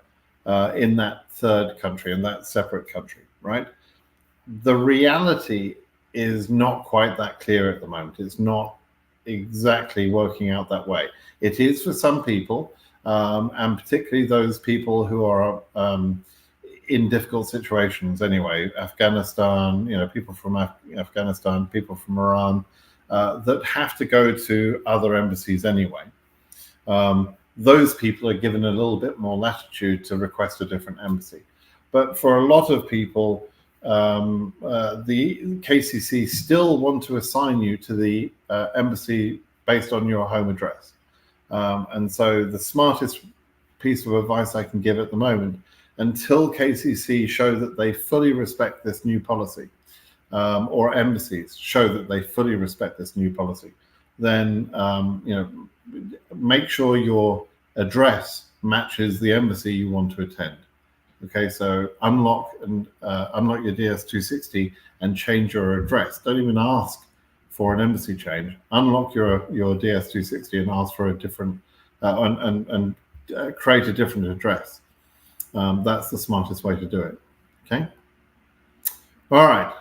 in that third country, in that separate country, right? The reality is not quite that clear at the moment. It's not exactly working out that way. It is for some people, and particularly those people who are in difficult situations anyway. Afghanistan, people from Afghanistan, people from Iran, that have to go to other embassies anyway. Those people are given a little bit more latitude to request a different embassy. But for a lot of people, the KCC still want to assign you to the embassy based on your home address. And so the smartest piece of advice I can give at the moment, until KCC show that they fully respect this new policy, or embassies show that they fully respect this new policy, then make sure your address matches the embassy you want to attend. Okay, so unlock your DS-260 and change your address. Don't even ask for an embassy change. Unlock your DS-260 and ask for a different and create a different address. That's the smartest way to do it. Okay. All right.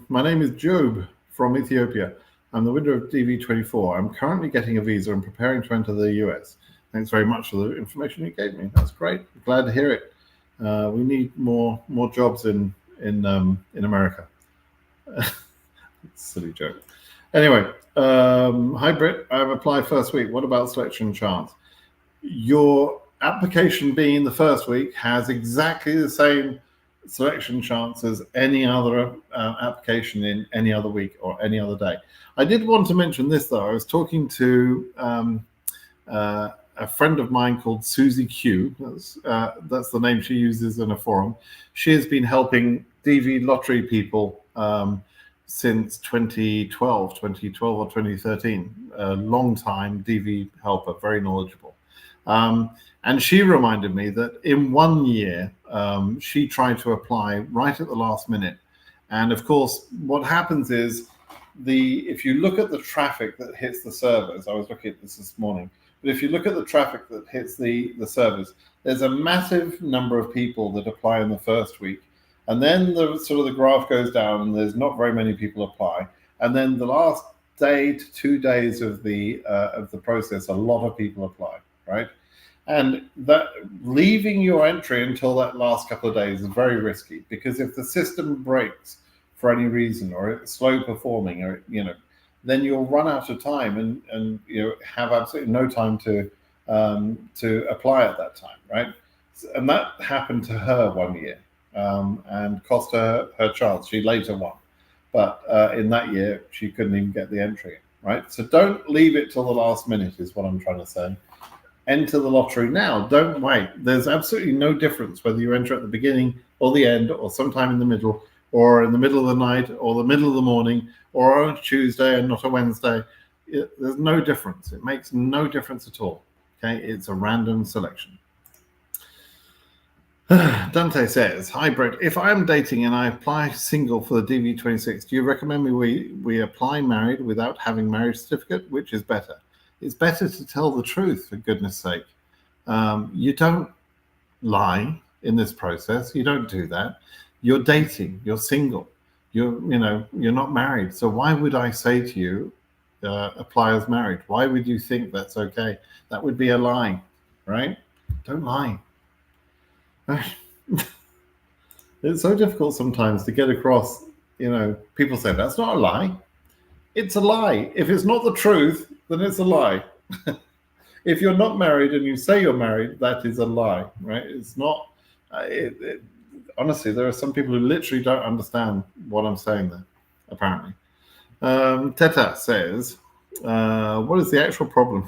My name is Job from Ethiopia. I'm the winner of DV24. I'm currently getting a visa and preparing to enter the US. Thanks very much for the information you gave me. That's great. Glad to hear it. We need more jobs in America. Silly joke. Anyway, hi Britt. I've applied first week. What about selection chance? Your application being in the first week has exactly the same selection chance as any other application in any other week or any other day. I did want to mention this though. I was talking to a friend of mine called Susie Q. That's the name she uses in a forum. She has been helping DV lottery people since 2012 or 2013. A long time DV helper, very knowledgeable. And she reminded me that in 1 year, she tried to apply right at the last minute. And of course, what happens is if you look at the traffic that hits the servers, I was looking at this morning, but if you look at the traffic that hits the servers, there's a massive number of people that apply in the first week. And then the graph goes down and there's not very many people apply. And then the last day to 2 days of the process, a lot of people apply, right? And that leaving your entry until that last couple of days is very risky, because if the system breaks for any reason or it's slow performing, or then you'll run out of time and have absolutely no time to apply at that time, right? And that happened to her 1 year and cost her chance. She later won, but in that year she couldn't even get the entry, right? So don't leave it till the last minute is what I'm trying to say. Enter the lottery now. Don't wait. There's absolutely no difference whether you enter at the beginning or the end or sometime in the middle or in the middle of the night or the middle of the morning or on a Tuesday and not a Wednesday. There's no difference. It makes no difference at all. Okay, it's a random selection. Dante says, hi Brett, if I am dating and I apply single for the DV26, do you recommend we apply married without having marriage certificate? Which is better? It's better to tell the truth, for goodness sake. You don't lie in this process. You don't do that. You're dating. You're single. You're not married. So why would I say to you, apply as married? Why would you think that's okay? That would be a lie, right? Don't lie. It's so difficult sometimes to get across. People say that's not a lie. it's a lie. If it's not the truth, then it's a lie. If you're not married and you say you're married, that is a lie, right? It's not. Honestly, there are some people who literally don't understand what I'm saying there, apparently. Teta says, what is the actual problem?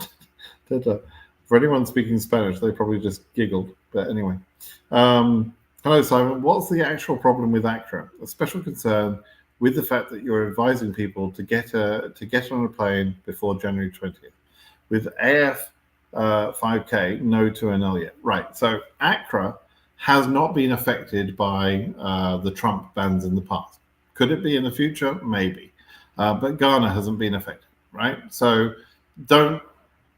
Teta, for anyone speaking Spanish, they probably just giggled. But anyway. Hello, Simon. What's the actual problem with Accra? A special concern with the fact that you're advising people to get on a plane before January 20th. With AF 5K, no to an L yet. Right. So Accra has not been affected by the Trump bans in the past. Could it be in the future? Maybe. But Ghana hasn't been affected, right? So don't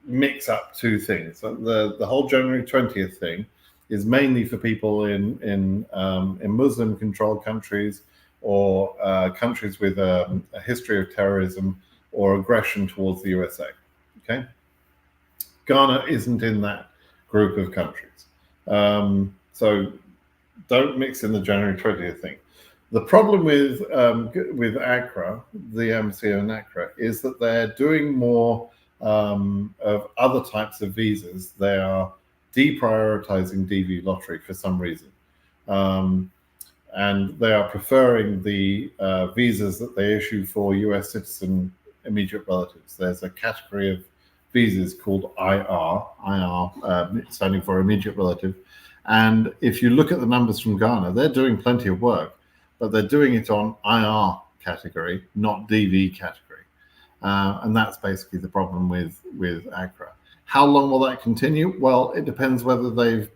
mix up two things. The whole January 20th thing is mainly for people in Muslim-controlled countries or countries with a history of terrorism or aggression towards the USA. Okay, Ghana isn't in that group of countries, so don't mix in the January 20th thing. The problem with Accra, the embassy in Accra, is that they're doing more of other types of visas. They are deprioritizing DV lottery for some reason. And they are preferring the visas that they issue for US citizen immediate relatives. There's a category of visas called IR, standing for immediate relative. And if you look at the numbers from Ghana, they're doing plenty of work, but they're doing it on IR category, not DV category. And that's basically the problem with Accra. How long will that continue? Well, it depends whether they've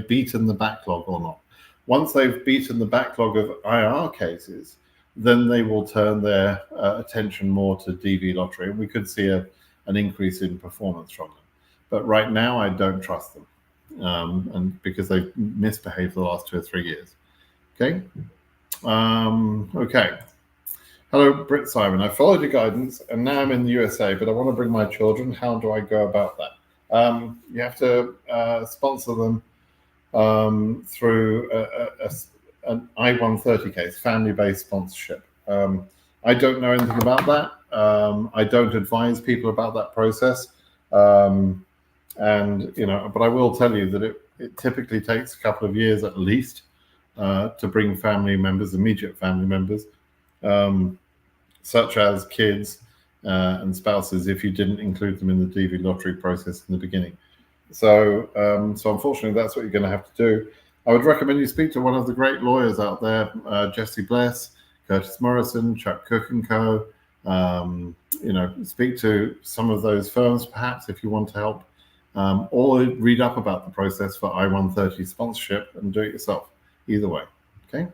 beaten the backlog or not. Once they've beaten the backlog of IR cases, then they will turn their attention more to DV lottery, and we could see an increase in performance from them. But right now, I don't trust them, and because they've misbehaved for the last 2 or 3 years. Okay. Okay. Hello, Britt Simon. I followed your guidance, and now I'm in the USA, but I want to bring my children. How do I go about that? You have to sponsor them through an I-130 case, family-based sponsorship. I don't know anything about that. I don't advise people about that process. And, but I will tell you that it typically takes a couple of years at least to bring family members, immediate family members, such as kids and spouses, if you didn't include them in the DV lottery process in the beginning. So unfortunately, that's what you're going to have to do. I would recommend you speak to one of the great lawyers out there, Jesse Bless, Curtis Morrison, Chuck Cook & Co. Speak to some of those firms, perhaps, if you want to help, or read up about the process for I-130 sponsorship and do it yourself. Either way, okay?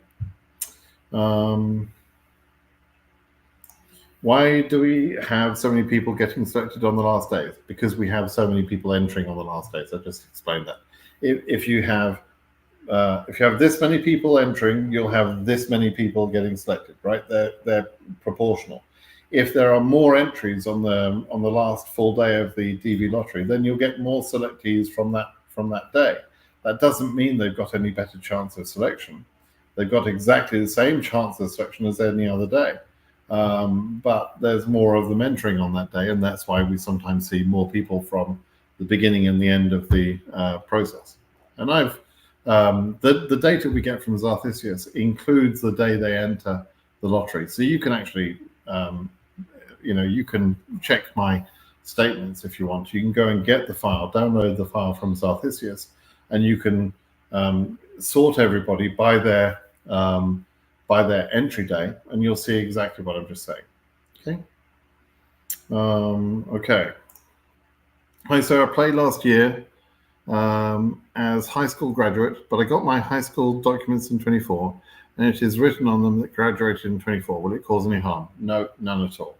Why do we have so many people getting selected on the last days? Because we have so many people entering on the last days. I just explained that. If you have this many people entering, you'll have this many people getting selected, right? They're proportional. If there are more entries on the last full day of the DV lottery, then you'll get more selectees from that day. That doesn't mean they've got any better chance of selection. They've got exactly the same chance of selection as any other day. But there's more of them entering on that day, and that's why we sometimes see more people from the beginning and the end of the process. And the data we get from Zarthisius includes the day they enter the lottery, so you can actually, you can check my statements if you want. You can go and get the file, download the file from Zarthisius, and you can sort everybody by their entry day, and you'll see exactly what I'm just saying. Okay. Okay. Hi, so I played last year as high school graduate, but I got my high school documents in 24, and it is written on them that graduated in 24. Will it cause any harm? No, none at all.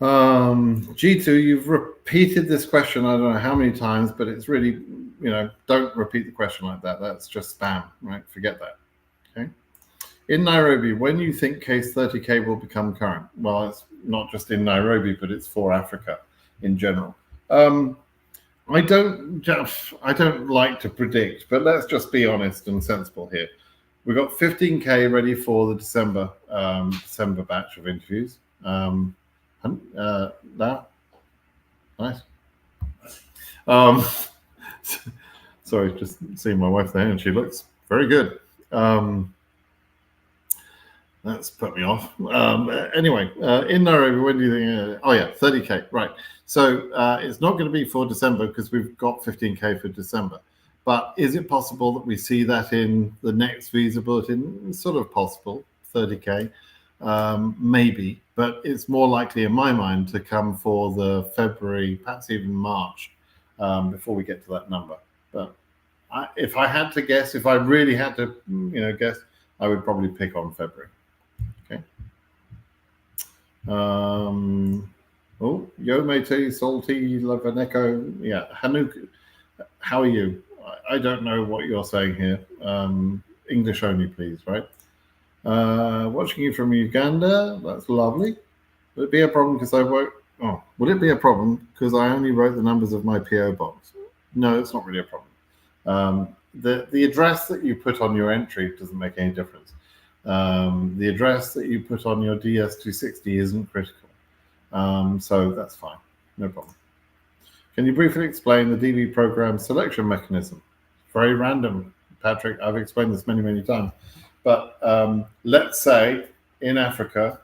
G2, you've repeated this question, I don't know how many times, but it's really, don't repeat the question like that. That's just spam, right? Forget that. Okay. In Nairobi, when you think case 30K will become current? Well, it's not just in Nairobi, but it's for Africa in general. I don't like to predict, but let's just be honest and sensible here. We've got 15K ready for the December batch of interviews. Now, nice. Sorry, just seeing my wife there, and she looks very good. That's put me off. Anyway, in Nairobi, when do you think? Oh yeah, 30K, right. So it's not going to be for December because we've got 15K for December. But is it possible that we see that in the next visa bulletin? Sort of possible, 30K, maybe. But it's more likely in my mind to come for the February, perhaps even March, before we get to that number. But if I had to guess, if I really had to, guess, I would probably pick on February. Okay. Yo Mate, Salty, Lavaneko. Yeah, Hanuk, how are you? I don't know what you're saying here. English only, please, right? Watching you from Uganda. That's lovely. Would it be a problem because I wrote? Oh, would it be a problem because I only wrote the numbers of my PO box? No, it's not really a problem. The address that you put on your entry doesn't make any difference. The address that you put on your DS260 isn't critical. So that's fine. No problem. Can you briefly explain the DV program selection mechanism? Very random, Patrick. I've explained this many, many times. But let's say in Africa,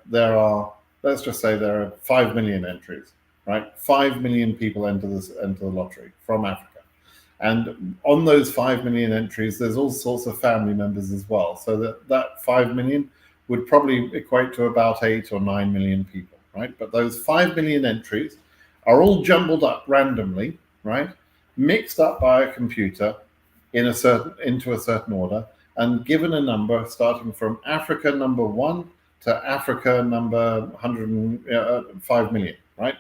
let's just say there are 5 million entries, right? 5 million people enter the lottery from Africa. And on those 5 million entries, there's all sorts of family members as well. So that 5 million would probably equate to about 8 or 9 million people, right? But those 5 million entries are all jumbled up randomly, right? Mixed up by a computer into a certain order and given a number starting from Africa number 1 to Africa number 105 million, right?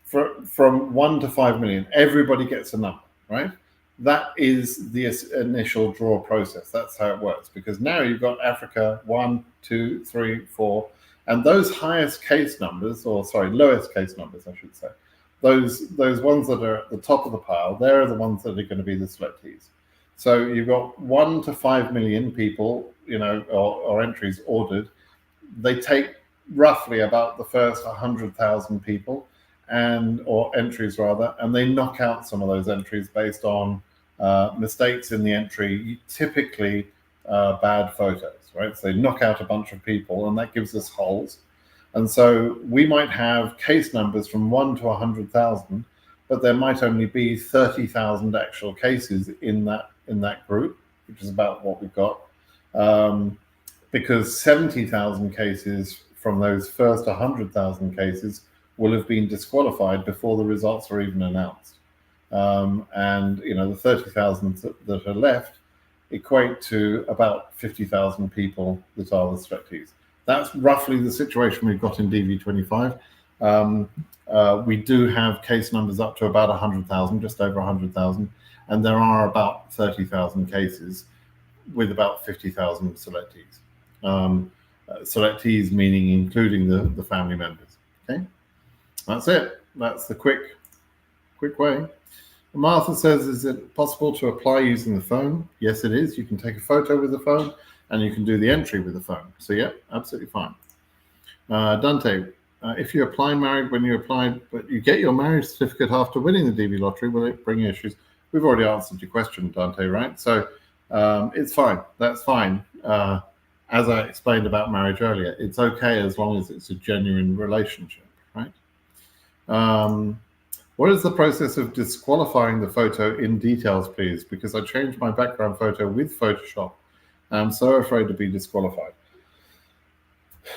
From 1 to 5 million, everybody gets a number, right? That is the initial draw process. That's how it works, because now you've got Africa 1, 2, 3, 4, and those lowest case numbers, I should say, those ones that are at the top of the pile, they're the ones that are going to be the selectees. So you've got 1 to 5 million people, or entries ordered. They take roughly about the first 100,000 people or entries rather, and they knock out some of those entries based on mistakes in the entry, typically bad photos, right? So they knock out a bunch of people, and that gives us holes. And so we might have case numbers from 1 to 100,000, but there might only be 30,000 actual cases in that group, which is about what we've got, because 70,000 cases from those first 100,000 cases will have been disqualified before the results are even announced. And the 30,000 that are left equate to about 50,000 people that are the selectees. That's roughly the situation we've got in DV25. We do have case numbers up to about 100,000, just over 100,000, and there are about 30,000 cases with about 50,000 selectees. Selectees meaning including the family members. Okay, that's it. That's the quick way. Martha says, is it possible to apply using the phone? Yes, it is. You can take a photo with the phone and you can do the entry with the phone. So yeah, absolutely fine. Dante, if you apply married when you applied, but you get your marriage certificate after winning the DV lottery, will it bring issues? We've already answered your question, Dante, right? So it's fine. That's fine. As I explained about marriage earlier, it's okay as long as it's a genuine relationship, right? What is the process of disqualifying the photo in details, please? Because I changed my background photo with Photoshop. I'm so afraid to be disqualified.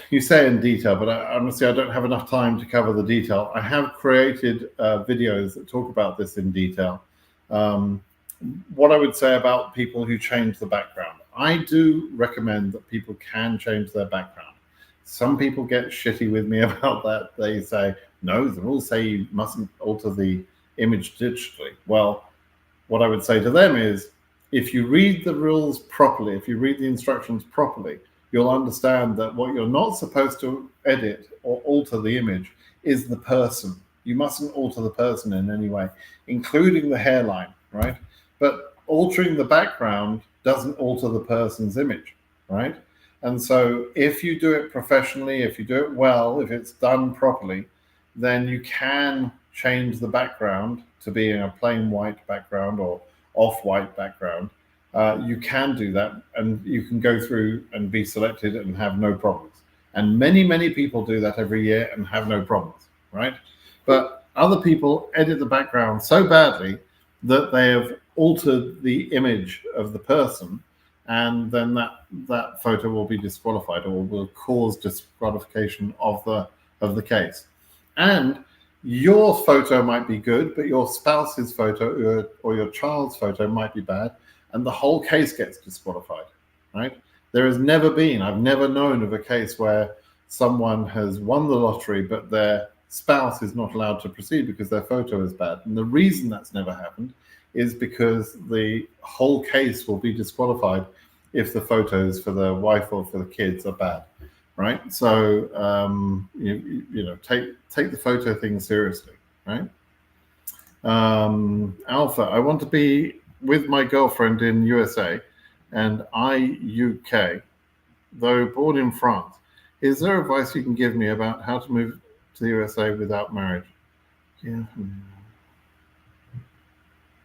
You say in detail, but honestly, I don't have enough time to cover the detail. I have created videos that talk about this in detail. What I would say about people who change the background, I do recommend that people can change their background. Some people get shitty with me about that. They say, no, the rules say you mustn't alter the image digitally. Well, what I would say to them is, if you read the rules properly, if you read the instructions properly, you'll understand that what you're not supposed to edit or alter the image is the person. You mustn't alter the person in any way, including the hairline, right? But altering the background doesn't alter the person's image. right? And so if you do it professionally, if you do it well, if it's done properly, then you can change the background to being a plain white background or off-white background. You can do that, and you can go through and be selected and have no problems. And many people do that every year and have no problems, right? But other people edit the background so badly that they have altered the image of the person, and then that photo will be disqualified or will cause disqualification of the case. And your photo might be good, but your spouse's photo or your child's photo might be bad, and the whole case gets disqualified, right? I've never known of a case where someone has won the lottery, but their spouse is not allowed to proceed because their photo is bad. And the reason that's never happened is because the whole case will be disqualified if the photos for the wife or for the kids are bad, right? So take the photo thing seriously, right? Alpha, I want to be with my girlfriend in USA and I UK, though born in France. Is there advice you can give me about how to move to the USA without marriage? Yeah.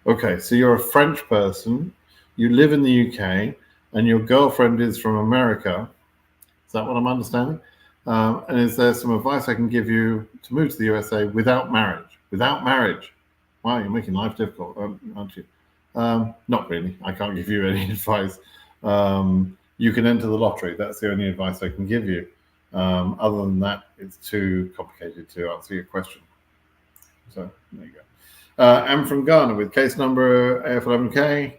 Okay, so you're a French person, you live in the UK, and your girlfriend is from America. Is that what I'm understanding? And is there some advice I can give you to move to the USA without marriage? Without marriage. Wow, you're making life difficult, aren't you? Not really. I can't give you any advice. You can enter the lottery. That's the only advice I can give you. Other than that, it's too complicated to answer your question. So there you go. I'm from Ghana with case number AF11K.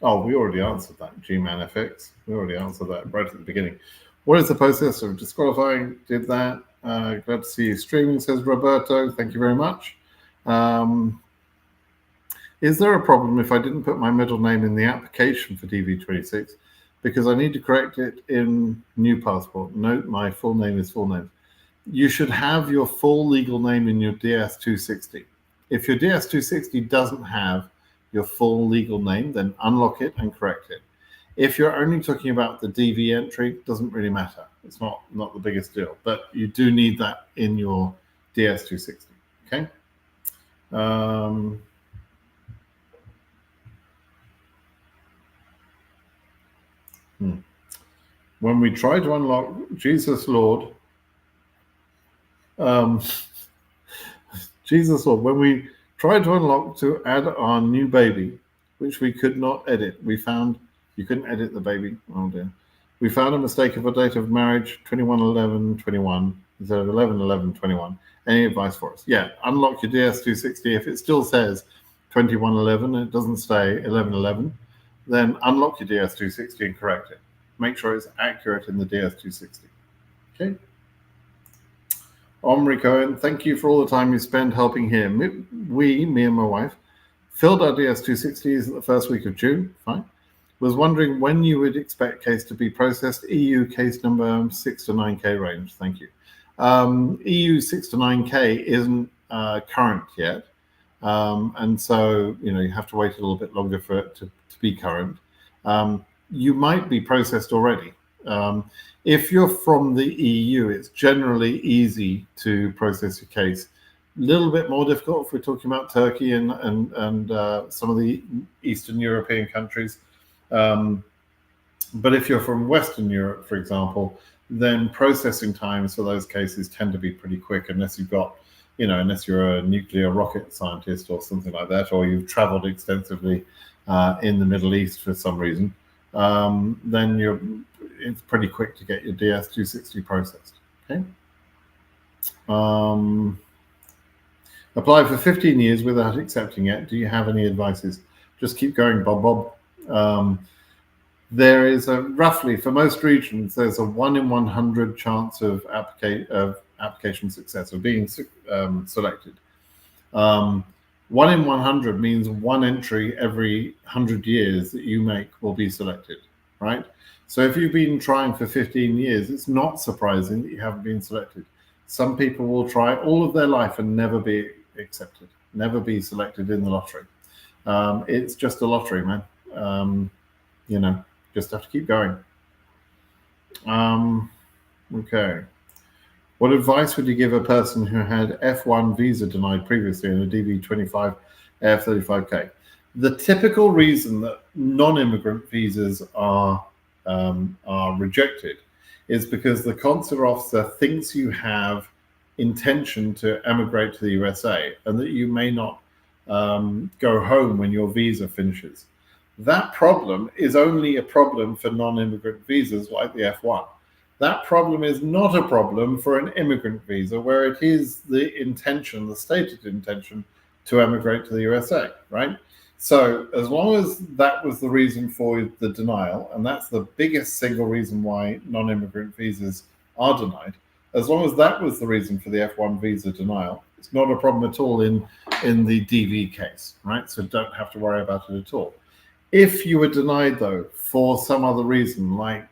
Oh, we already answered that. G-Man FX. We already answered that right at the beginning. What is the process of disqualifying? Did that. Glad to see you streaming, says Roberto. Thank you very much. Is there a problem if I didn't put my middle name in the application for DV26 because I need to correct it in new passport? Note, my full name is full name. You should have your full legal name in your DS260. If your DS260 doesn't have your full legal name, then unlock it and correct it. If you're only talking about the DV entry, it doesn't really matter. It's not the biggest deal, but you do need that in your DS260, okay? When we try to unlock Jesus Lord, Jesus Lord, when we tried to unlock to add our new baby, which we could not edit, we found you couldn't edit the baby. Oh dear. We found a mistake of a date of marriage, 21/11/21 instead of 11/11/21. Any advice for us? Yeah, unlock your DS260. If it still says 21/11 and it doesn't say 11/11, then unlock your DS260 and correct it. Make sure it's accurate in the DS260. Okay. Omri Cohen, thank you for all the time you spend helping here. Me and my wife, filled our DS260s at the first week of June. Fine. Was wondering when you would expect case to be processed. EU case number 6 to 9K range. Thank you. EU 6 to 9K isn't current yet. And so, you have to wait a little bit longer for it to be current. You might be processed already. If you're from the EU, it's generally easy to process your case. A little bit more difficult if we're talking about Turkey and some of the Eastern European countries. But if you're from Western Europe, for example, then processing times for those cases tend to be pretty quick, unless you've got, unless you're a nuclear rocket scientist or something like that, or you've traveled extensively in the Middle East for some reason. Then it's pretty quick to get your DS260 processed. Okay. Apply for 15 years without accepting it. Do you have any advices? Just keep going, Bob. There is roughly, for most regions, there's a 1 in 100 chance of application success, of being selected. 1 in 100 means one entry every 100 years that you make will be selected, right? So if you've been trying for 15 years, it's not surprising that you haven't been selected. Some people will try all of their life and never be accepted, never be selected in the lottery. It's just a lottery, man. just have to keep going. Okay. What advice would you give a person who had F1 visa denied previously in a DV25 AF35K? The typical reason that non-immigrant visas are rejected is because the consular officer thinks you have intention to emigrate to the USA and that you may not go home when your visa finishes. That problem is only a problem for non-immigrant visas like the F1. That problem is not a problem for an immigrant visa where it is the intention, the stated intention to emigrate to the USA, right? So as long as that was the reason for the denial, and that's the biggest single reason why non-immigrant visas are denied, as long as that was the reason for the F1 visa denial, it's not a problem at all in the DV case, right? So don't have to worry about it at all. If you were denied, though, for some other reason, like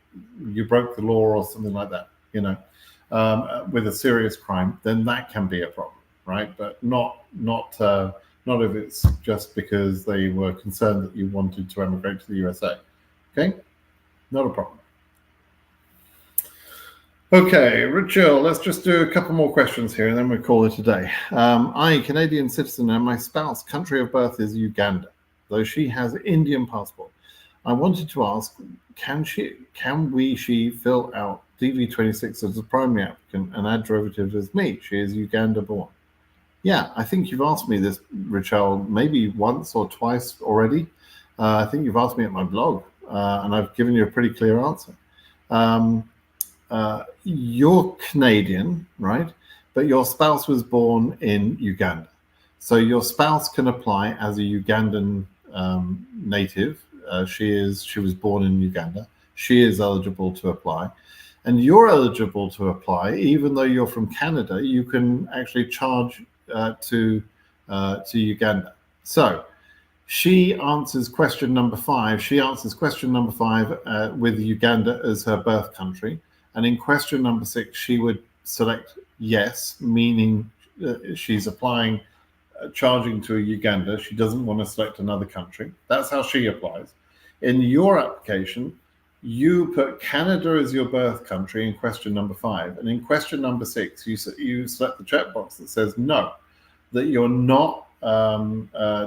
you broke the law or something like that, with a serious crime, then that can be a problem, right? But not if it's just because they were concerned that you wanted to emigrate to the USA. Okay, not a problem. Okay, Richard, let's just do a couple more questions here and then we'll call it a day. I, Canadian citizen, and my spouse, country of birth is Uganda, though she has Indian passport. I wanted to ask, can she fill out DV26 as a primary applicant and add derivative as me? She is Uganda born. Yeah, I think you've asked me this, Richelle, maybe once or twice already. I think you've asked me at my blog, and I've given you a pretty clear answer. You're Canadian, right? But your spouse was born in Uganda. So your spouse can apply as a Ugandan native. She was born in Uganda. She is eligible to apply. And you're eligible to apply, even though you're from Canada, you can actually charge to Uganda. So she answers question number 5. She answers question number 5 with Uganda as her birth country. And in question number 6, she would select yes, meaning she's applying, charging to Uganda. She doesn't want to select another country. That's how she applies. In your application, you put Canada as your birth country in question number 5. And in question number 6, you select the checkbox that says no, that you're not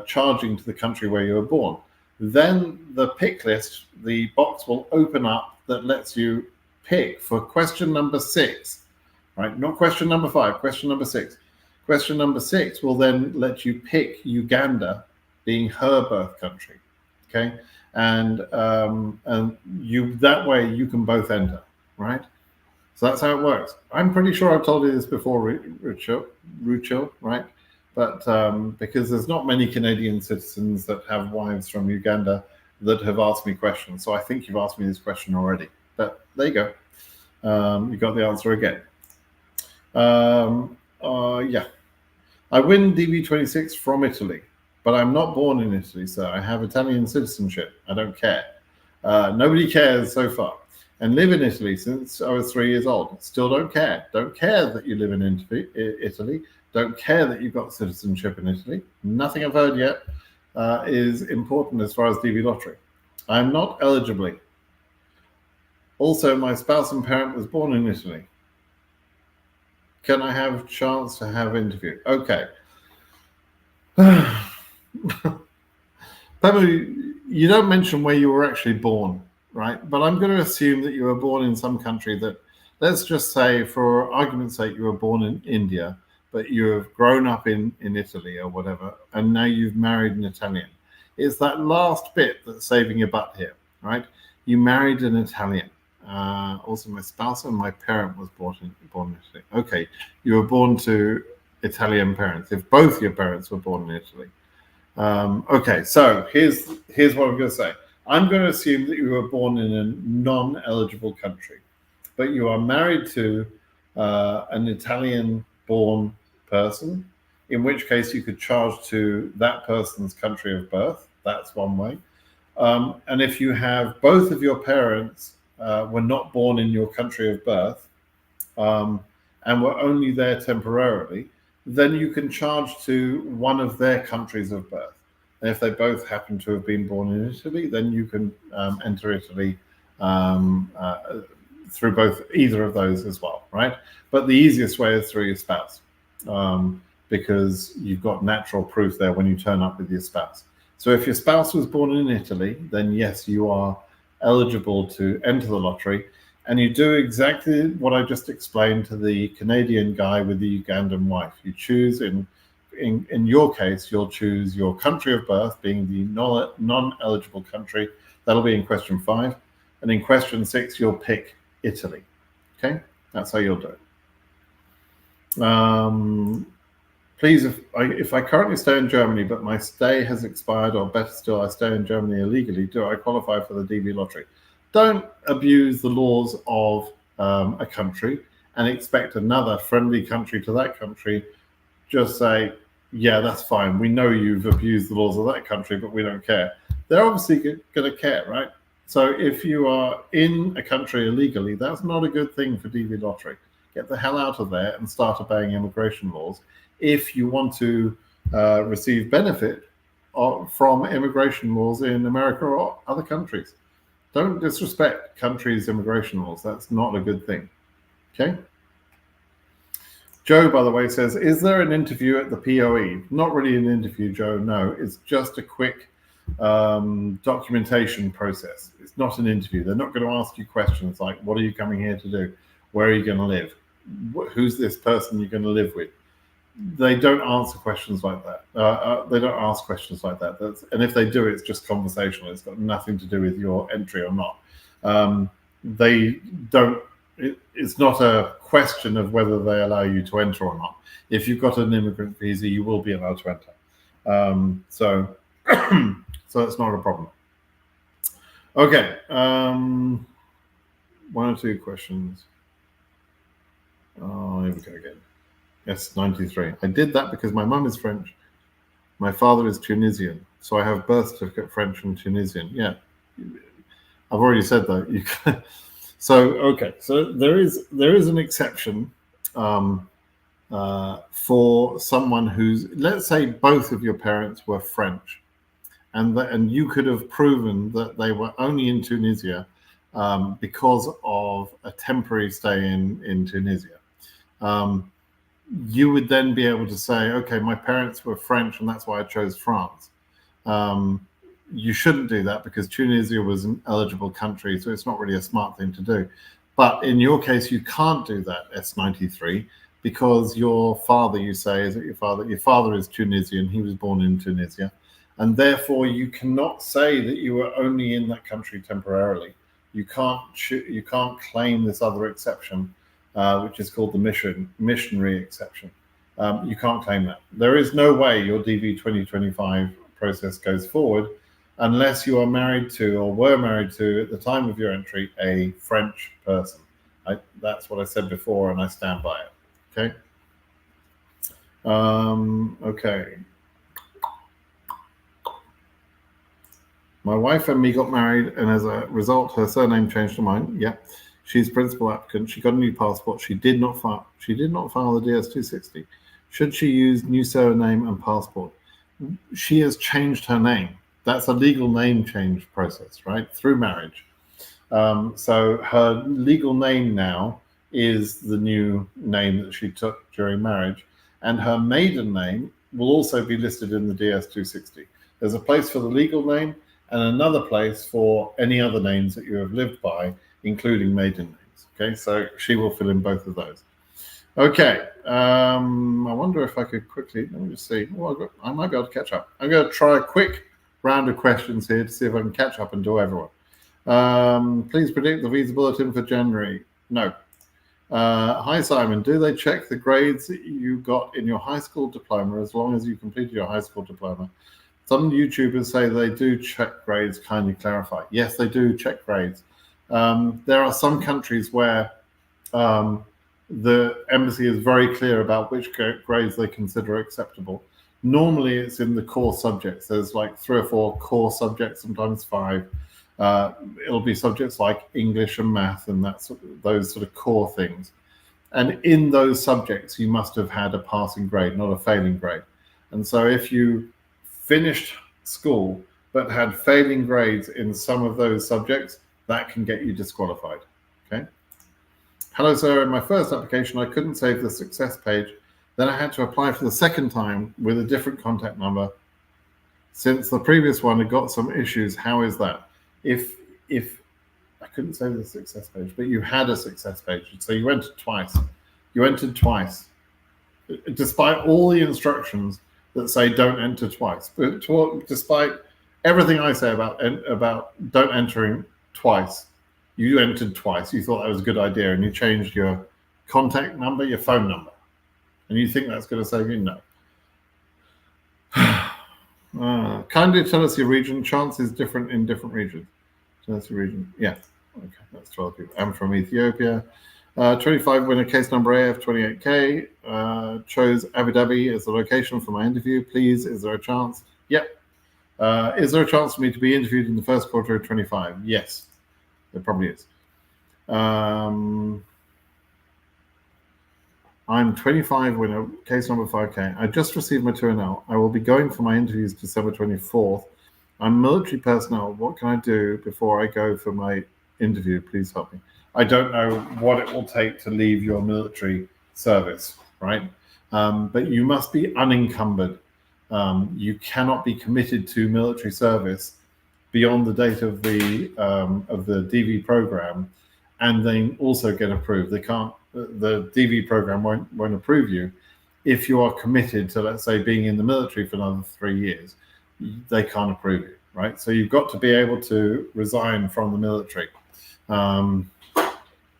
charging to the country where you were born. Then the pick list, the box will open up that lets you pick for question number 6, right? Not question number 5, question number 6. Question number 6 will then let you pick Uganda being her birth country, okay? And you, that way you can both enter, right? So that's how it works. I'm pretty sure I've told you this before, Rucho, right? But because there's not many Canadian citizens that have wives from Uganda that have asked me questions. So I think you've asked me this question already. But there you go. You got the answer again. Yeah. I win DV26 from Italy, but I'm not born in Italy, so I have Italian citizenship. I don't care. Nobody cares so far. And live in Italy since I was 3 years old. Still don't care. Don't care that you live in Italy. Don't care that you've got citizenship in Italy. Nothing I've heard yet is important as far as DV lottery. I'm not eligible. Also, my spouse and parent was born in Italy. Can I have a chance to have interview? Okay. Pamela, you don't mention where you were actually born, right? But I'm going to assume that you were born in some country that, let's just say, for argument's sake, you were born in India, but you have grown up in Italy or whatever, and now you've married an Italian. It's that last bit that's saving your butt here, right? You married an Italian. Also, my spouse and my parent was born in Italy. Okay, you were born to Italian parents. If both your parents were born in Italy. Okay, so here's what I'm going to say. I'm going to assume that you were born in a non-eligible country, but you are married to an Italian-born person, in which case you could charge to that person's country of birth. That's one way. And if you have both of your parents were not born in your country of birth and were only there temporarily, then you can charge to one of their countries of birth. And if they both happen to have been born in Italy, then you can enter Italy through either of those as well, right? But the easiest way is through your spouse, because you've got natural proof there when you turn up with your spouse. So if your spouse was born in Italy, then yes, you are eligible to enter the lottery, and you do exactly what I just explained to the Canadian guy with the Ugandan wife. You choose in your case, you'll choose your country of birth, being the non-eligible country. That'll be in question 5. And in question 6, you'll pick Italy. Okay, that's how you'll do it. Please, if I currently stay in Germany, but my stay has expired, or better still, I stay in Germany illegally, do I qualify for the DV lottery? Don't abuse the laws of a country and expect another friendly country to that country. Just say, yeah, that's fine. We know you've abused the laws of that country, but we don't care. They're obviously going to care, right? So if you are in a country illegally, that's not a good thing for DV lottery. Get the hell out of there and start obeying immigration laws if you want to receive benefit from immigration laws in America or other countries. Don't disrespect countries' immigration laws. That's not a good thing. Okay? Joe, by the way, says, is there an interview at the POE? Not really an interview, Joe, no. It's just a quick documentation process. It's not an interview. They're not going to ask you questions like, what are you coming here to do? Where are you going to live? Who's this person you're going to live with? They don't answer questions like that. They don't ask questions like that. And if they do, it's just conversational. It's got nothing to do with your entry or not. They don't. It's not a question of whether they allow you to enter or not. If you've got an immigrant visa, you will be allowed to enter. So that's not a problem. Okay. 1 or 2 questions. Oh, here we go again. Yes, 93. I did that because my mum is French. My father is Tunisian. So I have birth certificate French and Tunisian. Yeah. I've already said that. You can. So, okay. So there is an exception for someone who's, let's say both of your parents were French, and you could have proven that they were only in Tunisia because of a temporary stay in Tunisia. You would then be able to say, okay, my parents were French and that's why I chose France. You shouldn't do that because Tunisia was an eligible country, so it's not really a smart thing to do. But in your case, you can't do that, S93, because your father, you say, is it your father? Your father is Tunisian. He was born in Tunisia. And therefore, you cannot say that you were only in that country temporarily. You can't claim this other exception, which is called the missionary exception. You can't claim that. There is no way your DV 2025 process goes forward unless you are married to or were married to, at the time of your entry, a French person. That's what I said before, and I stand by it. Okay. Okay. My wife and me got married, and as a result, her surname changed to mine. Yeah. She's principal applicant. She got a new passport. She did not file the DS-260. Should she use new surname and passport? She has changed her name. That's a legal name change process, right? Through marriage. So her legal name now is the new name that she took during marriage, and her maiden name will also be listed in the DS-260. There's a place for the legal name and another place for any other names that you have lived by, including maiden names. Okay, so she will fill in both of those. Okay, I wonder if I could quickly, let me just see. Well, I might be able to catch up. I'm going to try a quick round of questions here to see if I can catch up and do everyone. Please predict the visa bulletin for January. No. Hi, Simon. Do they check the grades that you got in your high school diploma as long as you completed your high school diploma? Some YouTubers say they do check grades. Kindly clarify. Yes, they do check grades. There are some countries where the embassy is very clear about which grades they consider acceptable. Normally, it's in the core subjects. There's like 3 or 4 core subjects, sometimes 5. It'll be subjects like English and math and those sort of core things. And in those subjects, you must have had a passing grade, not a failing grade. And so if you finished school but had failing grades in some of those subjects, that can get you disqualified. Okay. Hello, sir. In my first application, I couldn't save the success page. Then I had to apply for the second time with a different contact number. Since the previous one had got some issues, how is that? If I couldn't save the success page, but you had a success page, so you entered twice. You entered twice, despite all the instructions that say don't enter twice. But despite everything I say about don't entering twice, you entered twice. You thought that was a good idea, and you changed your contact number, your phone number, and you think that's going to save you? No. Kindly tell us your region. Chance is different in different regions. So that's the region. Yeah. Okay, that's 12 people. I'm from Ethiopia. 25 winner, case number AF 28K. Chose Abu Dhabi as the location for my interview. Please, is there a chance? Yep. Is there a chance for me to be interviewed in the first quarter of 25? Yes, there probably is. I'm 25 winner, case number 5K. I just received my 2NL. I will be going for my interviews December 24th. I'm military personnel. What can I do before I go for my interview? Please help me. I don't know what it will take to leave your military service, right? But you must be unencumbered. You cannot be committed to military service beyond the date of the DV program, and then also get approved. They can't. The DV program won't approve you if you are committed to, let's say, being in the military for another 3 years. They can't approve you, right? So you've got to be able to resign from the military.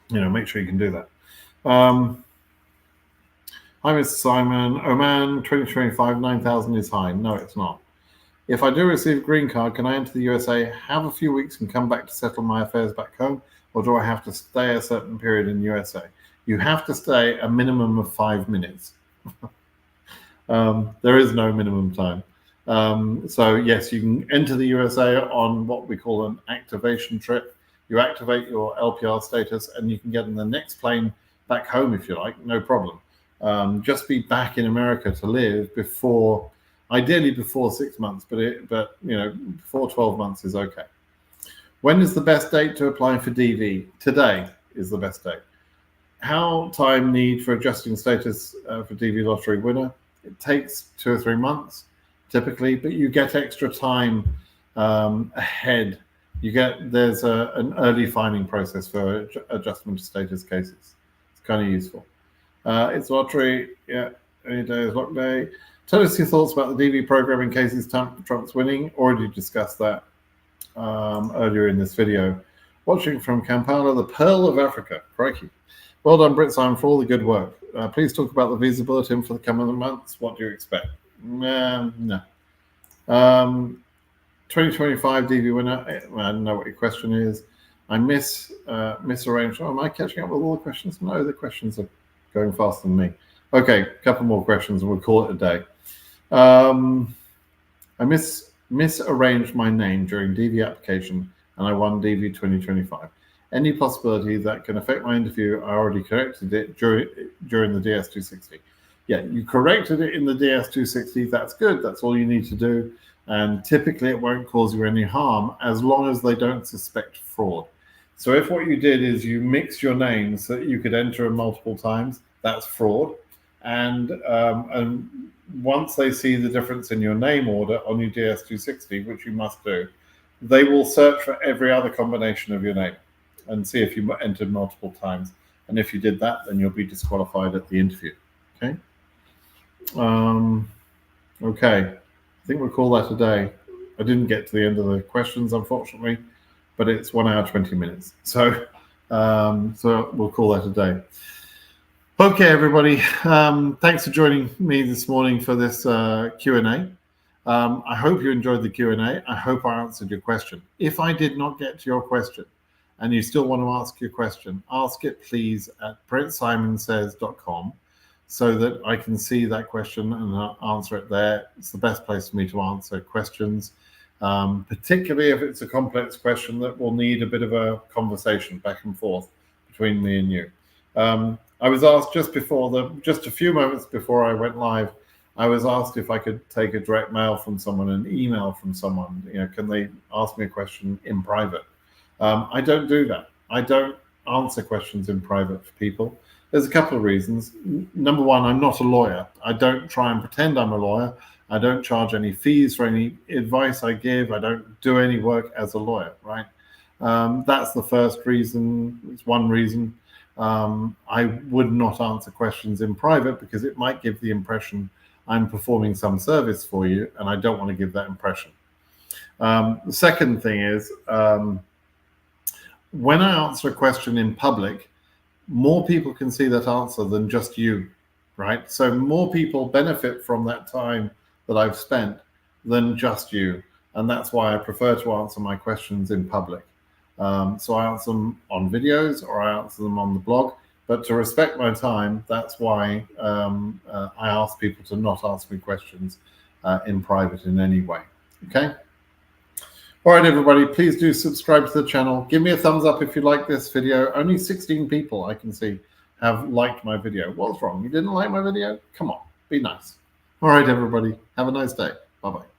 Make sure you can do that. Hi, Mr. Simon. Oman 2025 9,000 is high. No, it's not. If I do receive a green card, can I enter the USA, have a few weeks, and come back to settle my affairs back home, or do I have to stay a certain period in the USA? You have to stay a minimum of 5 minutes. There is no minimum time. So yes, you can enter the USA on what we call an activation trip. You activate your LPR status and you can get in the next plane back home if you like, no problem. Just be back in America to live ideally before 6 months, but before 12 months is okay. When is the best date to apply for DV? Today is the best date. How time need for adjusting status for DV lottery winner? It takes 2 or 3 months typically, but you get extra time ahead. There's an early finding process for adjustment of status cases. It's kind of useful. It's lottery. Yeah, any day is lock day. Tell us your thoughts about the DV program in cases Trump's winning. Already discussed that earlier in this video. Watching from Kampala, the Pearl of Africa. Crikey. Well done, Brit Simon, for all the good work. Please talk about the visa bulletin for the coming months. What do you expect? No. 2025 DV winner. I don't know what your question is. I misarranged. Am I catching up with all the questions? No, the questions are going faster than me. Okay, a couple more questions and we'll call it a day. I misarranged my name during DV application and I won DV 2025. Any possibility that can affect my interview? I already corrected it during the DS260. Yeah, you corrected it in the DS260. That's good. That's all you need to do. And typically it won't cause you any harm as long as they don't suspect fraud. So if what you did is you mixed your names so that you could enter them multiple times, that's fraud. And once they see the difference in your name order on your DS260, which you must do, they will search for every other combination of your name and see if you entered multiple times. And if you did that, then you'll be disqualified at the interview. Okay. Okay. I think we'll call that a day. I didn't get to the end of the questions, unfortunately, but it's 1 hour, 20 minutes. So we'll call that a day. Okay, everybody. Thanks for joining me this morning for this Q&A. I hope you enjoyed the Q&A. I hope I answered your question. If I did not get to your question and you still want to ask your question, ask it please at brittsimonsays.com so that I can see that question and answer it there. It's the best place for me to answer questions, particularly if it's a complex question that will need a bit of a conversation back and forth between me and you. I was asked just a few moments before I went live, I was asked if I could take a direct mail from someone, an email from someone. Can they ask me a question in private? I don't do that. I don't answer questions in private for people. There's a couple of reasons. Number one, I'm not a lawyer. I don't try and pretend I'm a lawyer. I don't charge any fees for any advice I give. I don't do any work as a lawyer, right? That's the first reason. It's one reason. I would not answer questions in private because it might give the impression I'm performing some service for you, and I don't want to give that impression. The second thing is, when I answer a question in public, more people can see that answer than just you, right? So more people benefit from that time that I've spent than just you. And that's why I prefer to answer my questions in public. So I answer them on videos or I answer them on the blog. But to respect my time, that's why I ask people to not ask me questions in private in any way. Okay? All right, everybody, please do subscribe to the channel. Give me a thumbs up if you like this video. Only 16 people I can see have liked my video. What's wrong? You didn't like my video? Come on, be nice. All right, everybody, have a nice day. Bye-bye.